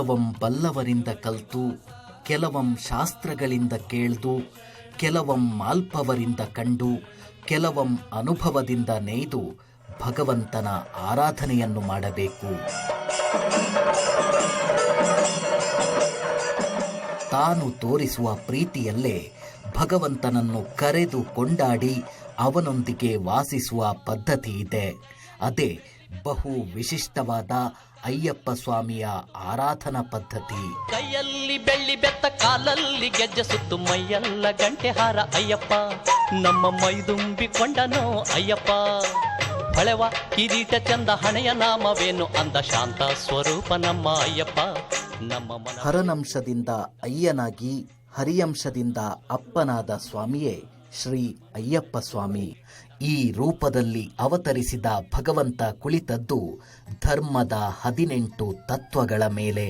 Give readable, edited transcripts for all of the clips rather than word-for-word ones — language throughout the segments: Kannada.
ಕೆಲವಂ ಬಲ್ಲವರಿಂದ ಕಲ್ತು, ಕೆಲವಂ ಶಾಸ್ತ್ರಗಳಿಂದ ಕೇಳ್ದು, ಕೆಲವಂ ಮಾಲ್ಪವರಿಂದ ಕಂಡು, ಕೆಲವಂ ಅನುಭವದಿಂದ ನೇಯ್ದು ಭಗವಂತನ ಆರಾಧನೆಯನ್ನು ಮಾಡಬೇಕು. ತಾನು ತೋರಿಸುವ ಪ್ರೀತಿಯಲ್ಲೇ ಭಗವಂತನನ್ನು ಕರೆದು ಕೊಂಡಾಡಿ ಅವನೊಂದಿಗೆ ವಾಸಿಸುವ ಪದ್ಧತಿ ಇದೆ. ಅದೇ ಬಹು ವಿಶಿಷ್ಟವಾದ ಅಯ್ಯಪ್ಪ ಸ್ವಾಮಿಯ ಆರಾಧನಾ ಪದ್ಧತಿ. ಕೈಯಲ್ಲಿ ಬೆಳ್ಳಿ ಬೆತ್ತ, ಕಾಲಲ್ಲಿ ಗೆಜ್ಜೆ ಸುತ್ತು, ಮೈಯೆಲ್ಲ ಗಂಟೆ ಹಾರ ಅಯ್ಯಪ್ಪ, ನಮ್ಮ ಮೈದುಂಬಿಕೊಂಡನೋ ಅಯ್ಯಪ್ಪ. ಹೊಳೆವ ಕಿರೀಟ ಚಂದ, ಹಣೆಯ ನಾಮವೇನು ಅಂದ, ಶಾಂತ ಸ್ವರೂಪ ನಮ್ಮ ಅಯ್ಯಪ್ಪ. ನಮ್ಮ ಹರನಂಶದಿಂದ ಅಯ್ಯನಾಗಿ ಹರಿಯಂಶದಿಂದ ಅಪ್ಪನಾದ ಸ್ವಾಮಿಯೇ ಶ್ರೀ ಅಯ್ಯಪ್ಪ ಸ್ವಾಮಿ. ಈ ರೂಪದಲ್ಲಿ ಅವತರಿಸಿದ ಭಗವಂತ ಕುಳಿತದ್ದು ಧರ್ಮದ 18 ತತ್ವಗಳ ಮೇಲೆ.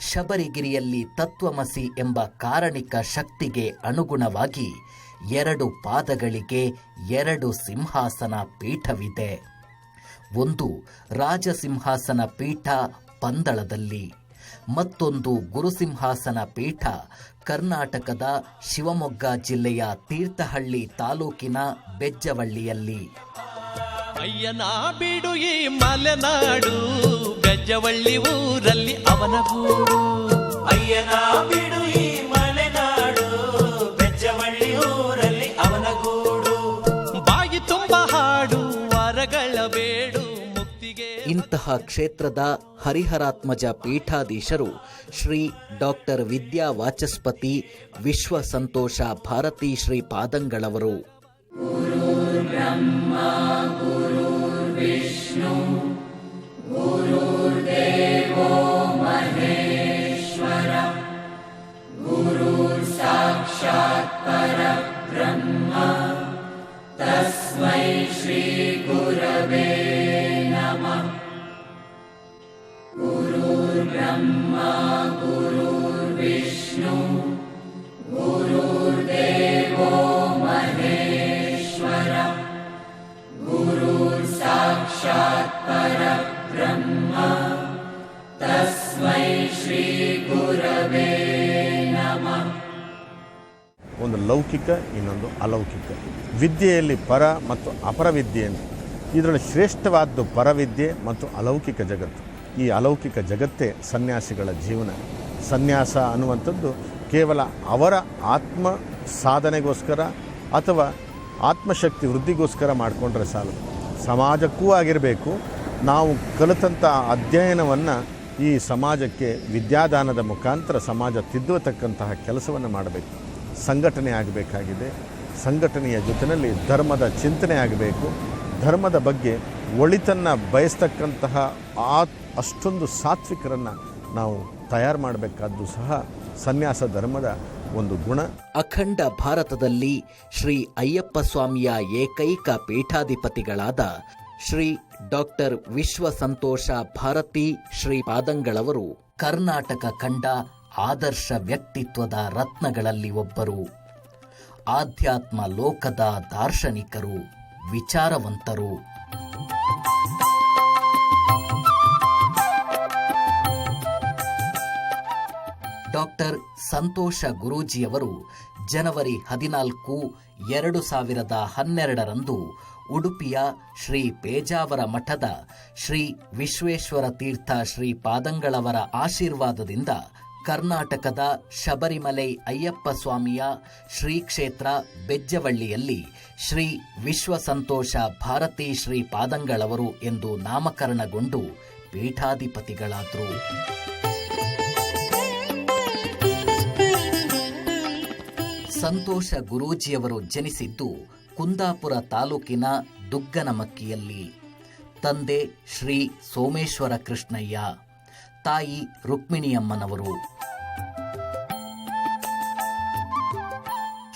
ಶಬರಿಗಿರಿಯಲ್ಲಿ ತತ್ವಮಸಿ ಎಂಬ ಕಾರಣಿಕ ಶಕ್ತಿಗೆ ಅನುಗುಣವಾಗಿ 2 ಪಾದಗಳಿಗೆ 2 ಸಿಂಹಾಸನ ಪೀಠವಿದೆ. ಒಂದು ರಾಜಸಿಂಹಾಸನ ಪೀಠ ಪಂದಳದಲ್ಲಿ, ಮತ್ತೊಂದು ಗುರುಸಿಂಹಾಸನ ಪೀಠ ಕರ್ನಾಟಕದ ಶಿವಮೊಗ್ಗ ಜಿಲ್ಲೆಯ ತೀರ್ಥಹಳ್ಳಿ ತಾಲೂಕಿನ ಬೆಜ್ಜವಳ್ಳಿಯಲ್ಲಿ. ಅಯ್ಯನ ಬಿಡು ಈ ಮಲೆನಾಡು, ಬೆಜ್ಜವಳ್ಳಿ ಊರಲ್ಲಿ ಅವನ ಗೂಡು. ಅಯ್ಯನ ಬಿಡು ಈ ಮಲೆನಾಡು, ಬೆಜ್ಜವಳ್ಳಿ ಊರಲ್ಲಿ ಅವನ ಗೂಡು. ಬಾಯಿ ತುಂಬ ಹಾಡು, ವರಗಳ ಬೇಡು, ಇಂತಹ ಕ್ಷೇತ್ರದ ಹರಿಹರಾತ್ಮಜ ಪೀಠಾಧೀಶರು ಶ್ರೀ ಡಾಕ್ಟರ್ ವಿದ್ಯಾ ವಾಚಸ್ಪತಿ ವಿಶ್ವ ಸಂತೋಷ ಭಾರತೀ ಶ್ರೀ ಪಾದಂಗಳವರು. ಗುರುರ್ ಬ್ರಹ್ಮ ಗುರುರ್ ವಿಷ್ಣು ಗುರುರ್ ದೇವೋ ಮಹೇಶ್ವರ ಗುರುರ್ ಸಾಕ್ಷಾತ್ ಪರಬ್ರಹ್ಮ ತಸ್ಮೈ ಶ್ರೀ ಗುರವೇ ನಮಃ. ಗುರುರ್ ಬ್ರಹ್ಮ ಗುರುರ್ ವಿಷ್ಣು ಗುರುರ್ ದೇವೋ ಮಹೇಶ್ವರ ಗುರುರ್ ಸಾಕ್ಷಾತ್ ಪರಬ್ರಹ್ಮ ತಸ್ಮೈ ಶ್ರೀ ಗುರವೇ ನಮಃ. ಒಂದು ಲೌಕಿಕ, ಇನ್ನೊಂದು ಅಲೌಕಿಕ. ವಿದ್ಯೆಯಲ್ಲಿ ಪರ ಮತ್ತು ಅಪರ ವಿದ್ಯೆ ಅಂತ. ಇದರಲ್ಲಿ ಶ್ರೇಷ್ಠವಾದ್ದು ಪರವಿದ್ಯೆ ಮತ್ತು ಅಲೌಕಿಕ ಜಗತ್ತು. ಈ ಅಲೌಕಿಕ ಜಗತ್ತೇ ಸನ್ಯಾಸಿಗಳ ಜೀವನ. ಸನ್ಯಾಸ ಅನ್ನುವಂಥದ್ದು ಕೇವಲ ಅವರ ಆತ್ಮ ಸಾಧನೆಗೋಸ್ಕರ ಅಥವಾ ಆತ್ಮಶಕ್ತಿ ವೃದ್ಧಿಗೋಸ್ಕರ ಮಾಡಿಕೊಂಡ್ರೆ ಸಾಲದು, ಸಮಾಜಕ್ಕೂ ಆಗಿರಬೇಕು. ನಾವು ಕಲಿತಂಥ ಅಧ್ಯಯನವನ್ನು ಈ ಸಮಾಜಕ್ಕೆ ವಿದ್ಯಾದಾನದ ಮುಖಾಂತರ ಸಮಾಜ ತಿದ್ದುವತಕ್ಕಂತಹ ಕೆಲಸವನ್ನು ಮಾಡಬೇಕು. ಸಂಘಟನೆ ಆಗಬೇಕಾಗಿದೆ. ಸಂಘಟನೆಯ ಜೊತೆಯಲ್ಲಿ ಧರ್ಮದ ಚಿಂತನೆ ಆಗಬೇಕು. ಧರ್ಮದ ಬಗ್ಗೆ ಒಳಿತನ್ನು ಬಯಸ್ತಕ್ಕಂತಹ ಅಷ್ಟೊಂದು ಸಾತ್ವಿಕರನ್ನು ನಾವು ತಯಾರು ಮಾಡಬೇಕಾದ್ದು ಸಹ ಸನ್ಯಾಸ ಧರ್ಮದ ಒಂದು ಗುಣ. ಅಖಂಡ ಭಾರತದಲ್ಲಿ ಶ್ರೀ ಅಯ್ಯಪ್ಪ ಸ್ವಾಮಿಯ ಏಕೈಕ ಪೀಠಾಧಿಪತಿಗಳಾದ ಶ್ರೀ ಡಾಕ್ಟರ್ ವಿಶ್ವ ಸಂತೋಷ ಭಾರತೀ ಶ್ರೀ ಪಾದಂಗಳವರು ಕರ್ನಾಟಕ ಕಂಡ ಆದರ್ಶ ವ್ಯಕ್ತಿತ್ವದ ರತ್ನಗಳಲ್ಲಿ ಒಬ್ಬರು. ಆಧ್ಯಾತ್ಮ ಲೋಕದ ದಾರ್ಶನಿಕರು, ವಿಚಾರವಂತರು. ಡಾಕ್ಟರ್ ಸಂತೋಷ ಗುರೂಜಿಯವರು ಜನವರಿ 14, 2012ರಂದು ಉಡುಪಿಯ ಶ್ರೀ ಪೇಜಾವರ ಮಠದ ಶ್ರೀ ವಿಶ್ವೇಶ್ವರ ತೀರ್ಥ ಶ್ರೀ ಪಾದಂಗಳವರ ಆಶೀರ್ವಾದದಿಂದ ಕರ್ನಾಟಕದ ಶಬರಿಮಲೈ ಅಯ್ಯಪ್ಪ ಸ್ವಾಮಿಯ ಶ್ರೀ ಕ್ಷೇತ್ರ ಬೆಜ್ಜವಳ್ಳಿಯಲ್ಲಿ ಶ್ರೀ ವಿಶ್ವ ಸಂತೋಷ ಭಾರತೀ ಶ್ರೀ ಪಾದಂಗಳವರು ಎಂದು ನಾಮಕರಣಗೊಂಡು ಪೀಠಾಧಿಪತಿಗಳಾದರು. ಸಂತೋಷ ಗುರೂಜಿಯವರು ಜನಿಸಿದ್ದು ಕುಂದಾಪುರ ತಾಲೂಕಿನ ದುಗ್ಗನಮಕ್ಕಿಯಲ್ಲಿ. ತಂದೆ ಶ್ರೀ ಸೋಮೇಶ್ವರ ಕೃಷ್ಣಯ್ಯ, ತಾಯಿ ರುಕ್ಮಿಣಿಯಮ್ಮನವರು.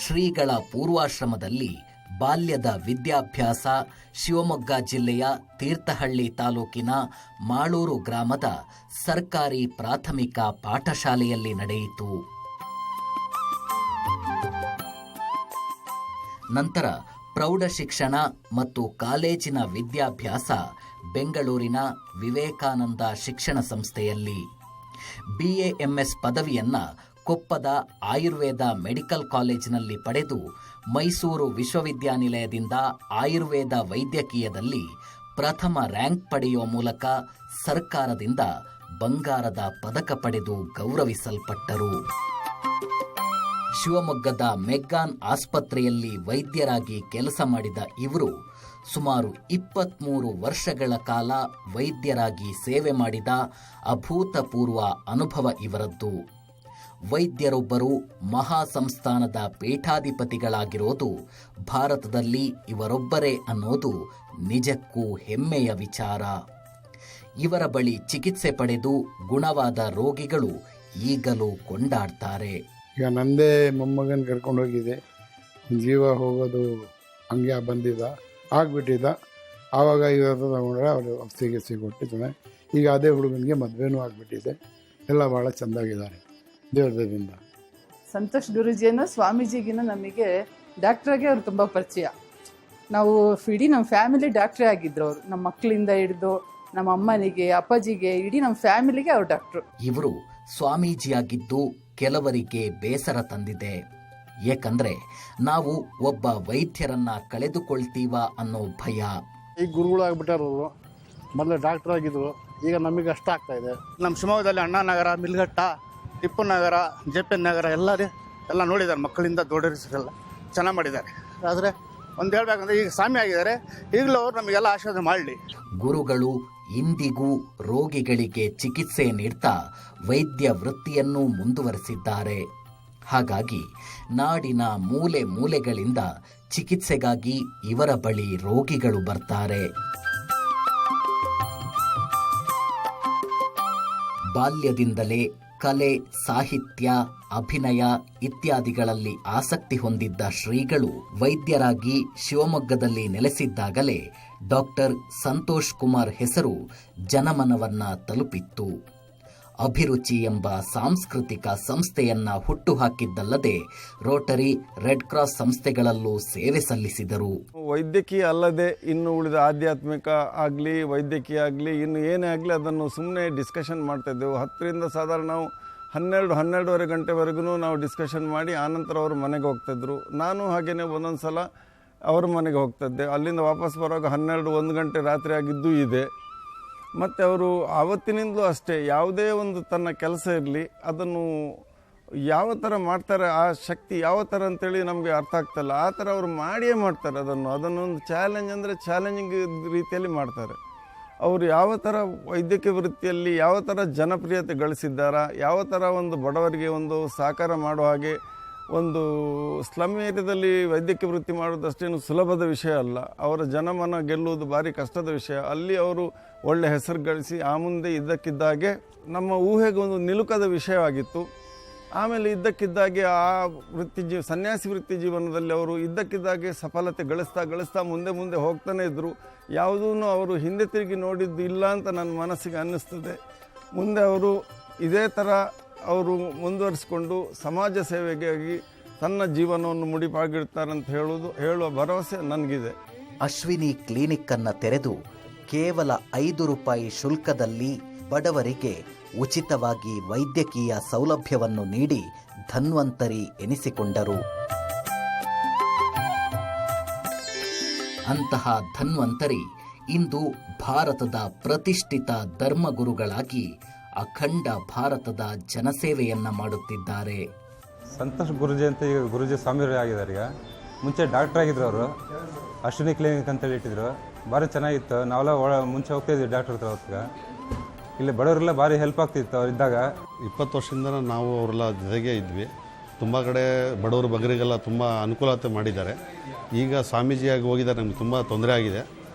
ಶ್ರೀಗಳ ಪೂರ್ವಾಶ್ರಮದಲ್ಲಿ ಬಾಲ್ಯದ ವಿದ್ಯಾಭ್ಯಾಸ ಶಿವಮೊಗ್ಗ ಜಿಲ್ಲೆಯ ತೀರ್ಥಹಳ್ಳಿ ತಾಲೂಕಿನ ಮಾಳೂರು ಗ್ರಾಮದ ಸರ್ಕಾರಿ ಪ್ರಾಥಮಿಕ ಪಾಠಶಾಲೆಯಲ್ಲಿ ನಡೆಯಿತು. ನಂತರ ಪ್ರೌಢಶಿಕ್ಷಣ ಮತ್ತು ಕಾಲೇಜಿನ ವಿದ್ಯಾಭ್ಯಾಸ ಬೆಂಗಳೂರಿನ ವಿವೇಕಾನಂದ ಶಿಕ್ಷಣ ಸಂಸ್ಥೆಯಲ್ಲಿ. BAMS ಪದವಿಯನ್ನ ಕೊಪ್ಪದ ಆಯುರ್ವೇದ ಮೆಡಿಕಲ್ ಕಾಲೇಜಿನಲ್ಲಿ ಪಡೆದು ಮೈಸೂರು ವಿಶ್ವವಿದ್ಯಾನಿಲಯದಿಂದ ಆಯುರ್ವೇದ ವೈದ್ಯಕೀಯದಲ್ಲಿ ಪ್ರಥಮ ರ್ಯಾಂಕ್ ಪಡೆಯುವ ಮೂಲಕ ಸರ್ಕಾರದಿಂದ ಬಂಗಾರದ ಪದಕ ಪಡೆದು ಗೌರವಿಸಲ್ಪಟ್ಟರು. ಶಿವಮೊಗ್ಗದ ಮೆಗ್ಗಾನ್ ಆಸ್ಪತ್ರೆಯಲ್ಲಿ ವೈದ್ಯರಾಗಿ ಕೆಲಸ ಮಾಡಿದ ಇವರು ಸುಮಾರು 23 ವರ್ಷಗಳ ಕಾಲ ವೈದ್ಯರಾಗಿ ಸೇವೆ ಮಾಡಿದ ಅಭೂತಪೂರ್ವ ಅನುಭವ ಇವರದ್ದು. ವೈದ್ಯರೊಬ್ಬರು ಮಹಾ ಸಂಸ್ಥಾನದ ಪೀಠಾಧಿಪತಿಗಳಾಗಿರೋದು ಭಾರತದಲ್ಲಿ ಇವರೊಬ್ಬರೇ ಅನ್ನೋದು ನಿಜಕ್ಕೂ ಹೆಮ್ಮೆಯ ವಿಚಾರ. ಇವರ ಬಳಿ ಚಿಕಿತ್ಸೆ ಪಡೆದು ಗುಣವಾದ ರೋಗಿಗಳು ಈಗಲೂ ಕೊಂಡಾಡ್ತಾರೆ. ಈಗ ನಂದೇ ಮೊಮ್ಮಗನ ಕರ್ಕೊಂಡು ಹೋಗಿದೆ, ಜೀವ ಹೋಗೋದು ಹಂಗೆ ಆಗ್ಬಿಟ್ಟಿದ್ದ. ಆವಾಗ ಇವತ್ತು ತಗೊಂಡ್ರೆ ಅವರು ಚಿಕಿತ್ಸೆ ಕೊಟ್ಟಿದ್ದಾನೆ. ಈಗ ಅದೇ ಹುಡುಗನಿಗೆ ಮದುವೆನೂ ಆಗಿಬಿಟ್ಟಿದೆ. ಎಲ್ಲ ಭಾಳ ಚೆಂದಾಗಿದ್ದಾರೆ ದೇವ್ರದಿಂದ. ಸಂತೋಷ್ ಗುರೂಜಿಯನ್ನು ಸ್ವಾಮೀಜಿಗಿನ ನಮಗೆ ಡಾಕ್ಟ್ರಾಗೆ ಅವ್ರು ತುಂಬ ಪರಿಚಯ. ನಾವು ಇಡೀ ನಮ್ಮ ಫ್ಯಾಮಿಲಿ ಡಾಕ್ಟ್ರೇ ಆಗಿದ್ರು ಅವರು. ನಮ್ಮ ಮಕ್ಕಳಿಂದ ಹಿಡಿದು ನಮ್ಮ ಅಮ್ಮನಿಗೆ, ಅಪ್ಪಾಜಿಗೆ, ಇಡೀ ನಮ್ಮ ಫ್ಯಾಮಿಲಿಗೆ ಅವ್ರು ಡಾಕ್ಟ್ರು. ಇವರು ಸ್ವಾಮೀಜಿಯಾಗಿದ್ದು ಕೆಲವರಿಗೆ ಬೇಸರ ತಂದಿದೆ. ಏಕೆಂದ್ರೆ ನಾವು ಒಬ್ಬ ವೈದ್ಯರನ್ನ ಕಳೆದುಕೊಳ್ತೀವ ಅನ್ನೋ ಭಯ. ಈಗ ಗುರುಗಳಾಗ್ಬಿಟ್ಟಾರು. ಮೊದಲು ಡಾಕ್ಟರ್ ಆಗಿದ್ರು, ಈಗ ನಮಗೆ ಕಷ್ಟ ಆಗ್ತಾ ಇದೆ. ನಮ್ಮ ಶಿವಮೊಗ್ಗದಲ್ಲಿ ಅಣ್ಣಾನಗರ, ಮಿಲ್ಘಟ್ಟ, ಟಿಪ್ಪು ನಗರ, JP ನಗರ ಎಲ್ಲ ನೋಡಿದ್ದಾರೆ. ಮಕ್ಕಳಿಂದ ದೊಡ್ಡರಿಸರೆಲ್ಲ ಚೆನ್ನಾಗಿ ಮಾಡಿದ್ದಾರೆ. ಆದರೆ ಒಂದು ಹೇಳ್ಬೇಕಂದ್ರೆ ಈಗ ಸ್ವಾಮಿ ಆಗಿದ್ದಾರೆ. ಈಗಲೂ ಅವ್ರು ನಮಗೆಲ್ಲ ಆಶೀರ್ವಾದ ಮಾಡಲಿ. ಗುರುಗಳು ಇಂದಿಗೂ ರೋಗಿಗಳಿಗೆ ಚಿಕಿತ್ಸೆ ನೀಡ್ತಾ ವೈದ್ಯ ವೃತ್ತಿಯನ್ನು ಮುಂದುವರೆಸಿದ್ದಾರೆ. ಹಾಗಾಗಿ ನಾಡಿನ ಮೂಲೆ ಮೂಲೆಗಳಿಂದ ಚಿಕಿತ್ಸೆಗಾಗಿ ಇವರ ಬಳಿ ರೋಗಿಗಳು ಬರ್ತಾರೆ. ಬಾಲ್ಯದಿಂದಲೇ ಕಲೆ, ಸಾಹಿತ್ಯ, ಅಭಿನಯ ಇತ್ಯಾದಿಗಳಲ್ಲಿ ಆಸಕ್ತಿ ಹೊಂದಿದ್ದ ಶ್ರೀಗಳು ವೈದ್ಯರಾಗಿ ಶಿವಮೊಗ್ಗದಲ್ಲಿ ನೆಲೆಸಿದ್ದಾಗಲೇ ಡಾಕ್ಟರ್ ಸಂತೋಷ್ ಕುಮಾರ್ ಹೆಸರು ಜನಮನವನ್ನ ತಲುಪಿತ್ತು. ಅಭಿರುಚಿ ಎಂಬ ಸಾಂಸ್ಕೃತಿಕ ಸಂಸ್ಥೆಯನ್ನ ಹುಟ್ಟುಹಾಕಿದ್ದಲ್ಲದೆ ರೋಟರಿ, ರೆಡ್ ಕ್ರಾಸ್ ಸಂಸ್ಥೆಗಳಲ್ಲೂ ಸೇವೆ ಸಲ್ಲಿಸಿದರು. ವೈದ್ಯಕೀಯ ಅಲ್ಲದೆ ಇನ್ನು ಉಳಿದ ಆಧ್ಯಾತ್ಮಿಕ ಆಗಲಿ, ವೈದ್ಯಕೀಯ ಆಗಲಿ, ಇನ್ನು ಏನೇ ಆಗಲಿ ಅದನ್ನು ಸುಮ್ಮನೆ ಡಿಸ್ಕಷನ್ ಮಾಡ್ತಾಯಿದ್ದೆವು. 10ರಿಂದ ಸಾಧಾರಣ ನಾವು 12-12:30 ಗಂಟೆವರೆಗೂ ನಾವು ಡಿಸ್ಕಷನ್ ಮಾಡಿ ಆನಂತರ ಅವರು ಮನೆಗೆ ಹೋಗ್ತಾಯಿದ್ರು. ನಾನು ಹಾಗೆಯೇ ಒಂದೊಂದು ಸಲ ಅವ್ರ ಮನೆಗೆ ಹೋಗ್ತಾಯಿದ್ದೆ. ಅಲ್ಲಿಂದ ವಾಪಸ್ ಬರುವಾಗ 12-1 ಗಂಟೆ ರಾತ್ರಿ ಆಗಿದ್ದೂ ಇದೆ. ಮತ್ತು ಅವರು ಆವತ್ತಿನಿಂದಲೂ ಅಷ್ಟೇ, ಯಾವುದೇ ಒಂದು ತನ್ನ ಕೆಲಸ ಇರಲಿ ಅದನ್ನು ಯಾವ ಥರ ಮಾಡ್ತಾರೆ, ಆ ಶಕ್ತಿ ಯಾವ ಥರ ಅಂತೇಳಿ ನಮಗೆ ಅರ್ಥ ಆಗ್ತಾಯಿಲ್ಲ. ಆ ಥರ ಅವರು ಮಾಡಿಯೇ ಮಾಡ್ತಾರೆ. ಅದನ್ನೊಂದು ಚಾಲೆಂಜ್ ಅಂದರೆ ಚಾಲೆಂಜಿಂಗ್ ರೀತಿಯಲ್ಲಿ ಮಾಡ್ತಾರೆ. ಅವರು ಯಾವ ಥರ ವೈದ್ಯಕೀಯ ವೃತ್ತಿಯಲ್ಲಿ ಯಾವ ಥರ ಜನಪ್ರಿಯತೆ ಗಳಿಸಿದ್ದಾರಾ, ಯಾವ ಥರ ಒಂದು ಬಡವರಿಗೆ ಒಂದು ಸಹಕಾರ ಮಾಡೋ ಹಾಗೆ, ಒಂದು ಸ್ಲಮ್ ಏರಿಯಾದಲ್ಲಿ ವೈದ್ಯಕೀಯ ವೃತ್ತಿ ಮಾಡೋದಷ್ಟೇನು ಸುಲಭದ ವಿಷಯ ಅಲ್ಲ. ಅವರ ಜನಮನ ಗೆಲ್ಲುವುದು ಭಾರಿ ಕಷ್ಟದ ವಿಷಯ. ಅಲ್ಲಿ ಅವರು ಒಳ್ಳೆ ಹೆಸರು ಗಳಿಸಿ ಆ ಮುಂದೆ ಇದ್ದಕ್ಕಿದ್ದಾಗೆ ನಮ್ಮ ಊಹೆಗೆ ಒಂದು ನಿಲುಕದ ವಿಷಯವಾಗಿತ್ತು. ಆಮೇಲೆ ಇದ್ದಕ್ಕಿದ್ದಾಗೆ ಆ ಸನ್ಯಾಸಿ ವೃತ್ತಿ ಜೀವನದಲ್ಲಿ ಅವರು ಇದ್ದಕ್ಕಿದ್ದಾಗೆ ಸಫಲತೆ ಗಳಿಸ್ತಾ ಮುಂದೆ ಹೋಗ್ತಾನೆ ಇದ್ದರು. ಯಾವುದೂ ಅವರು ಹಿಂದೆ ತಿರುಗಿ ನೋಡಿದ್ದು ಇಲ್ಲ ಅಂತ ನನ್ನ ಮನಸ್ಸಿಗೆ ಅನ್ನಿಸ್ತದೆ. ಮುಂದೆ ಅವರು ಇದೇ ಥರ ಅವರು ಮುಂದುವರಿಸಿಕೊಂಡು ಸಮಾಜ ಸೇವೆಗಾಗಿ ತನ್ನ ಜೀವನವನ್ನು ಮುಡಿಪಾಗಿಡ್ತಾರಂತ ಹೇಳುವ ಭರವಸೆ ನನಗಿದೆ. ಅಶ್ವಿನಿ ಕ್ಲಿನಿಕ್ ಅನ್ನು ತೆರೆದು ಕೇವಲ 5 ರೂಪಾಯಿ ಶುಲ್ಕದಲ್ಲಿ ಬಡವರಿಗೆ ಉಚಿತವಾಗಿ ವೈದ್ಯಕೀಯ ಸೌಲಭ್ಯವನ್ನು ನೀಡಿ ಧನ್ವಂತರಿ ಎನಿಸಿಕೊಂಡರು. ಅಂತಹ ಧನ್ವಂತರಿ ಇಂದು ಭಾರತದ ಪ್ರತಿಷ್ಠಿತ ಧರ್ಮಗುರುಗಳಾಗಿ ಅಖಂಡ ಭಾರತದ ಜನಸೇವೆಯನ್ನ ಮಾಡುತ್ತಿದ್ದಾರೆ. ಸಂತೋಷ್ ಗುರೂಜಿ ಅಂತ ಈಗ ಗುರೂಜಿ ಸ್ವಾಮಿಯವರೇ ಆಗಿದ್ದಾರೆ. ಈಗ ಮುಂಚೆ ಡಾಕ್ಟರ್ ಆಗಿದ್ರು ಅವರು. ಅಶ್ವಿನಿ ಕ್ಲಿನಿಕ್ ಅಂತೇಳಿ ಇಟ್ಟಿದ್ರು. ಭಾರಿ ಚೆನ್ನಾಗಿತ್ತು. ನಾವೆಲ್ಲ ಮುಂಚೆ ಹೋಗ್ತಾಯಿದ್ವಿ ಡಾಕ್ಟರ್ ಹತ್ರ. ಹೊತ್ತಿಗೆ ಇಲ್ಲಿ ಬಡವರೆಲ್ಲ ಭಾರಿ ಹೆಲ್ಪ್ ಆಗ್ತಿತ್ತು ಅವ್ರು ಇದ್ದಾಗ. 20 ವರ್ಷದಿಂದ ನಾವು ಅವರೆಲ್ಲ ಜೊತೆಗೆ ಇದ್ವಿ. ತುಂಬ ಕಡೆ ಬಡವರು ಬಗರಿಗೆಲ್ಲ ತುಂಬ ಅನುಕೂಲತೆ ಮಾಡಿದ್ದಾರೆ. ಈಗ ಸ್ವಾಮೀಜಿಯಾಗಿ ಹೋಗಿದ್ದಾರೆ. ನಮಗೆ ತುಂಬ ತೊಂದರೆ ಆಗಿದೆ.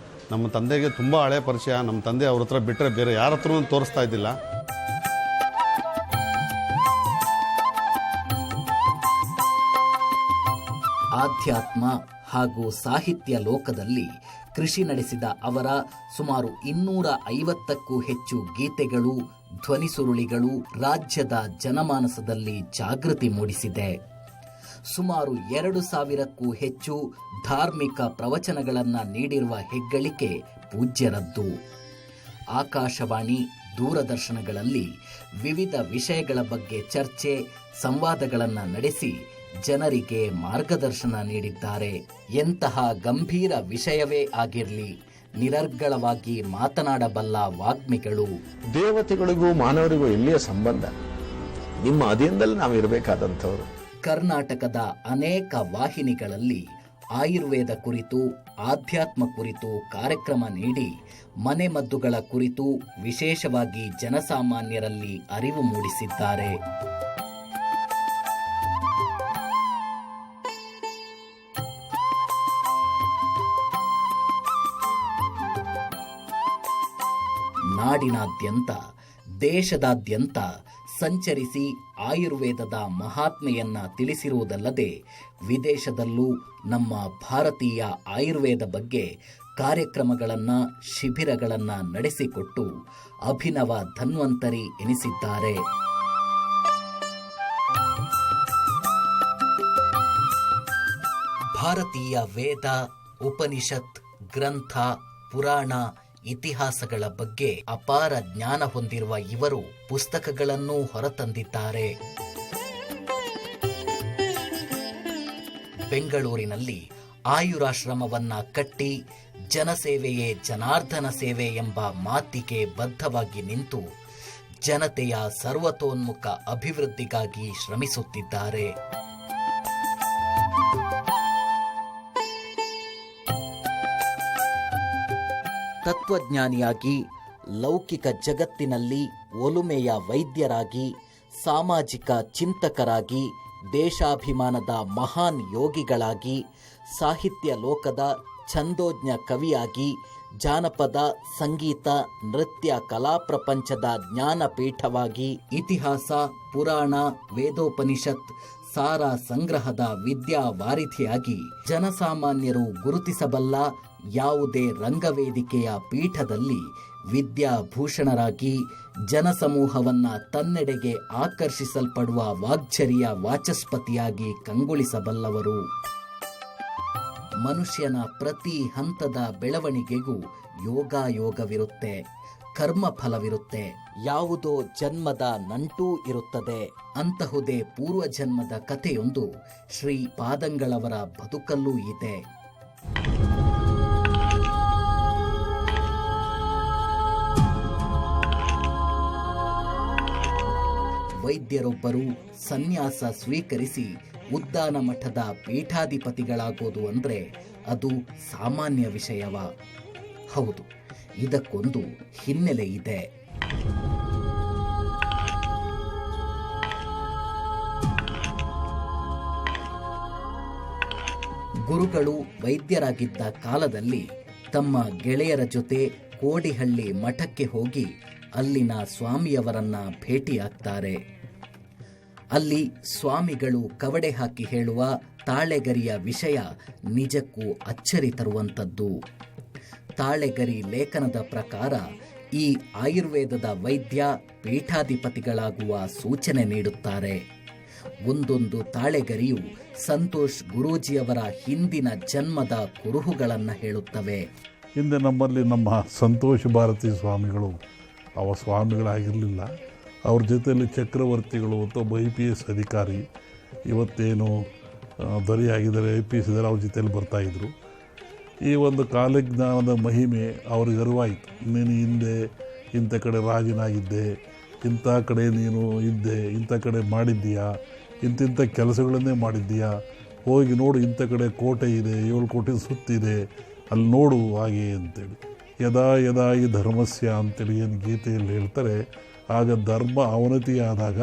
ನಮ್ಮ ತಂದೆಗೆ ತುಂಬ ಹಳೆ ಪರಿಚಯ. ನಮ್ಮ ತಂದೆ ಅವ್ರ ಹತ್ರ ಬಿಟ್ಟರೆ ಬೇರೆ ಯಾರ ಹತ್ರನೂ ತೋರಿಸ್ತಾ ಇದ್ದಿಲ್ಲ. ಆಧ್ಯಾತ್ಮ ಹಾಗೂ ಸಾಹಿತ್ಯ ಲೋಕದಲ್ಲಿ ಕೃಷಿ ನಡೆಸಿದ ಅವರ ಸುಮಾರು 250ಕ್ಕೂ ಹೆಚ್ಚು ಗೀತೆಗಳು, ಧ್ವನಿಸುರುಳಿಗಳು ರಾಜ್ಯದ ಜನಮಾನಸದಲ್ಲಿ ಜಾಗೃತಿ ಮೂಡಿಸಿದೆ. ಸುಮಾರು 2000ಕ್ಕೂ ಹೆಚ್ಚು ಧಾರ್ಮಿಕ ಪ್ರವಚನಗಳನ್ನು ನೀಡಿರುವ ಹೆಗ್ಗಳಿಕೆ ಪೂಜ್ಯರದ್ದು. ಆಕಾಶವಾಣಿ, ದೂರದರ್ಶನಗಳಲ್ಲಿ ವಿವಿಧ ವಿಷಯಗಳ ಬಗ್ಗೆ ಚರ್ಚೆ ಸಂವಾದಗಳನ್ನು ನಡೆಸಿ ಜನರಿಗೆ ಮಾರ್ಗದರ್ಶನ ನೀಡಿದ್ದಾರೆ. ಎಂತಹ ಗಂಭೀರ ವಿಷಯವೇ ಆಗಿರಲಿ, ನಿರರ್ಗಳವಾಗಿ ಮಾತನಾಡಬಲ್ಲ ವಾಗ್ಮಿಗಳು. ದೇವತೆಗಳಿಗೂ ಮಾನವರಿಗೂ ಎಲ್ಲಿಯ ಸಂಬಂಧ? ನಿಮ್ಮ ಅಧೀನದಲ್ಲಿ ನಾವು ಇರಬೇಕಾದಂಥವ್ರು. ಕರ್ನಾಟಕದ ಅನೇಕ ವಾಹಿನಿಗಳಲ್ಲಿ ಆಯುರ್ವೇದ ಕುರಿತು, ಆಧ್ಯಾತ್ಮ ಕುರಿತು ಕಾರ್ಯಕ್ರಮ ನೀಡಿ ಮನೆಮದ್ದುಗಳ ಕುರಿತು ವಿಶೇಷವಾಗಿ ಜನಸಾಮಾನ್ಯರಲ್ಲಿ ಅರಿವು ಮೂಡಿಸಿದ್ದಾರೆ. ನಾಡಿನಾದ್ಯಂತ, ದೇಶದಾದ್ಯಂತ ಸಂಚರಿಸಿ ಆಯುರ್ವೇದದ ಮಹಾತ್ಮೆಯನ್ನ ತಿಳಿಸಿರುವುದಲ್ಲದೆ ವಿದೇಶದಲ್ಲೂ ನಮ್ಮ ಭಾರತೀಯ ಆಯುರ್ವೇದ ಬಗ್ಗೆ ಕಾರ್ಯಕ್ರಮಗಳನ್ನು, ಶಿಬಿರಗಳನ್ನು ನಡೆಸಿಕೊಟ್ಟು ಅಭಿನವ ಧನ್ವಂತರಿ ಎನಿಸಿದ್ದಾರೆ. ಭಾರತೀಯ ವೇದ, ಉಪನಿಷತ್, ಗ್ರಂಥ, ಪುರಾಣ, ಇತಿಹಾಸಗಳ ಬಗ್ಗೆ ಅಪಾರ ಜ್ಞಾನ ಹೊಂದಿರುವ ಇವರು ಪುಸ್ತಕಗಳನ್ನೂ ಹೊರತಂದಿದ್ದಾರೆ. ಬೆಂಗಳೂರಿನಲ್ಲಿ ಆಯುರಾಶ್ರಮವನ್ನ ಕಟ್ಟಿ ಜನಸೇವೆಯೇ ಜನಾರ್ದನ ಸೇವೆ ಎಂಬ ಮಾತಿಗೆ ಬದ್ಧವಾಗಿ ನಿಂತು ಜನತೆಯ ಸರ್ವತೋನ್ಮುಖ ಅಭಿವೃದ್ಧಿಗಾಗಿ ಶ್ರಮಿಸುತ್ತಿದ್ದಾರೆ. ತತ್ವಜ್ಞಾನಿಯಾಗಿ, ಲೌಕಿಕ ಜಗತ್ತಿನಲ್ಲಿ ಒಲುಮೆಯ ವೈದ್ಯರಾಗಿ, ಸಾಮಾಜಿಕ ಚಿಂತಕರಾಗಿ, ದೇಶಾಭಿಮಾನದ ಮಹಾನ್ ಯೋಗಿಗಳಾಗಿ, ಸಾಹಿತ್ಯ ಲೋಕದ ಛಂದೋಜ್ಞ ಕವಿಯಾಗಿ, ಜಾನಪದ, ಸಂಗೀತ, ನೃತ್ಯ, ಕಲಾ ಪ್ರಪಂಚದ ಜ್ಞಾನಪೀಠವಾಗಿ, ಇತಿಹಾಸ, ಪುರಾಣ, ವೇದೋಪನಿಷತ್, ಸಾರ ಸಂಗ್ರಹದ ವಿದ್ಯಾ ವಾರಿಧಿಯಾಗಿ ಜನಸಾಮಾನ್ಯರು ಗುರುತಿಸಬಲ್ಲ ಯಾವುದೇ ರಂಗವೇದಿಕೆಯ ಪೀಠದಲ್ಲಿ ವಿದ್ಯಾಭೂಷಣರಾಗಿ ಜನಸಮೂಹವನ್ನ ತನ್ನೆಡೆಗೆ ಆಕರ್ಷಿಸಲ್ಪಡುವ ವಾಗ್ಝರಿಯ ವಾಚಸ್ಪತಿಯಾಗಿ ಕಂಗೊಳಿಸಬಲ್ಲವರು. ಮನುಷ್ಯನ ಪ್ರತಿ ಹಂತದ ಬೆಳವಣಿಗೆಗೂ ಯೋಗವಿರುತ್ತೆ, ಕರ್ಮಫಲವಿರುತ್ತೆ, ಯಾವುದೋ ಜನ್ಮದ ನಂಟೂ ಇರುತ್ತದೆ. ಅಂತಹುದೇ ಪೂರ್ವಜನ್ಮದ ಕಥೆಯೊಂದು ಶ್ರೀ ಪಾದಂಗಳವರ ಬದುಕಲ್ಲೂ ಇದೆ. ವೈದ್ಯರೊಬ್ಬರು ಸನ್ಯಾಸ ಸ್ವೀಕರಿಸಿ ಉದ್ದಾನ ಮಠದ ಪೀಠಾಧಿಪತಿಗಳಾಗೋದು ಅಂದ್ರೆ ಅದು ಸಾಮಾನ್ಯ ವಿಷಯವ? ಹೌದು, ಇದಕ್ಕೊಂದು ಹಿನ್ನೆಲೆ ಇದೆ. ಗುರುಗಳು ವೈದ್ಯರಾಗಿದ್ದ ಕಾಲದಲ್ಲಿ ತಮ್ಮ ಗೆಳೆಯರ ಜೊತೆ ಕೋಡಿಹಳ್ಳಿ ಮಠಕ್ಕೆ ಹೋಗಿ ಅಲ್ಲಿನ ಸ್ವಾಮಿಯವರನ್ನ ಭೇಟಿಯಾಗ್ತಾರೆ. ಅಲ್ಲಿ ಸ್ವಾಮಿಗಳು ಕವಡೆ ಹಾಕಿ ಹೇಳುವ ತಾಳೆಗರಿಯ ವಿಷಯ ನಿಜಕ್ಕೂ ಅಚ್ಚರಿ ತರುವಂಥದ್ದು. ತಾಳೆಗರಿ ಲೇಖನದ ಪ್ರಕಾರ ಈ ಆಯುರ್ವೇದದ ವೈದ್ಯ ಪೀಠಾಧಿಪತಿಗಳಾಗುವ ಸೂಚನೆ ನೀಡುತ್ತಾರೆ. ಒಂದೊಂದು ತಾಳೆಗರಿಯು ಸಂತೋಷ್ ಗುರೂಜಿಯವರ ಹಿಂದಿನ ಜನ್ಮದ ಕುರುಹುಗಳನ್ನು ಹೇಳುತ್ತವೆ. ಹಿಂದೆ ನಮ್ಮಲ್ಲಿ ನಮ್ಮ ಸಂತೋಷ್ ಭಾರತಿ ಸ್ವಾಮಿಗಳು ಅವ ಸ್ವಾಮಿಗಳಾಗಿರಲಿಲ್ಲ. ಅವ್ರ ಜೊತೆಯಲ್ಲಿ ಚಕ್ರವರ್ತಿಗಳು ಒಬ್ಬ IPS ಅಧಿಕಾರಿ, ಇವತ್ತೇನು ದೊರೆಯಾಗಿದ್ದಾರೆ IPS ಇದ್ದಾರೆ, ಅವ್ರ ಜೊತೆಯಲ್ಲಿ ಬರ್ತಾಯಿದ್ರು. ಈ ಒಂದು ಕಾಲಜ್ಞಾನದ ಮಹಿಮೆ ಅವ್ರಿಗೆ ಅರಿವಾಯಿತು. ನೀನು ಹಿಂದೆ ಇಂಥ ಕಡೆ ರಾಜನಾಗಿದ್ದೆ, ಇಂಥ ಕಡೆ ನೀನು ಇದ್ದೆ, ಇಂಥ ಕಡೆ ಮಾಡಿದ್ದೀಯಾ, ಇಂತಿಂಥ ಕೆಲಸಗಳನ್ನೇ ಮಾಡಿದ್ದೀಯಾ, ಹೋಗಿ ನೋಡು, ಇಂಥ ಕಡೆ ಕೋಟೆ ಇದೆ, 7 ಕೋಟೆ ಸುತ್ತಿದೆ, ಅಲ್ಲಿ ನೋಡು ಹಾಗೆ ಅಂತೇಳಿ. ಯದಾ ಯದಾ ಈ ಧರ್ಮಸ್ಯ ಅಂತೇಳಿ ಏನು ಗೀತೆಯಲ್ಲಿ ಹೇಳ್ತಾರೆ, ಆಗ ಧರ್ಮ ಅವನತಿಯಾದಾಗ,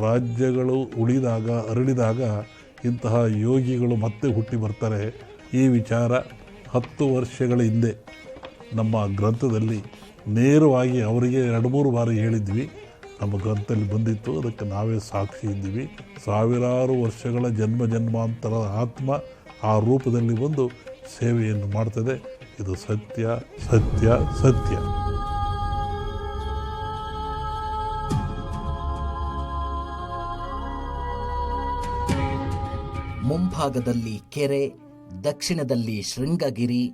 ರಾಜ್ಯಗಳು ಉಳಿದಾಗ, ಅರಳಿದಾಗ ಇಂತಹ ಯೋಗಿಗಳು ಮತ್ತೆ ಹುಟ್ಟಿ ಬರ್ತಾರೆ. ಈ ವಿಚಾರ 10 ವರ್ಷಗಳ ಹಿಂದೆ ನಮ್ಮ ಗ್ರಂಥದಲ್ಲಿ ನೇರವಾಗಿ ಅವರಿಗೆ 2-3 ಬಾರಿ ಹೇಳಿದ್ವಿ. ನಮ್ಮ ಗ್ರಂಥದಲ್ಲಿ ಬಂದಿತ್ತು, ಅದಕ್ಕೆ ನಾವೇ ಸಾಕ್ಷಿ ಇದ್ದೀವಿ. ಸಾವಿರಾರು ವರ್ಷಗಳ ಜನ್ಮಾಂತರದ ಆತ್ಮ ಆ ರೂಪದಲ್ಲಿ ಬಂದು ಸೇವೆಯನ್ನು ಮಾಡ್ತದೆ. ಇದು ಸತ್ಯ ಸತ್ಯ ಸತ್ಯ. ಮುಂಭಾಗದಲ್ಲಿ ಕೆರೆ, ದಕ್ಷಿಣದಲ್ಲಿ ಶೃಂಗಗಿರಿ,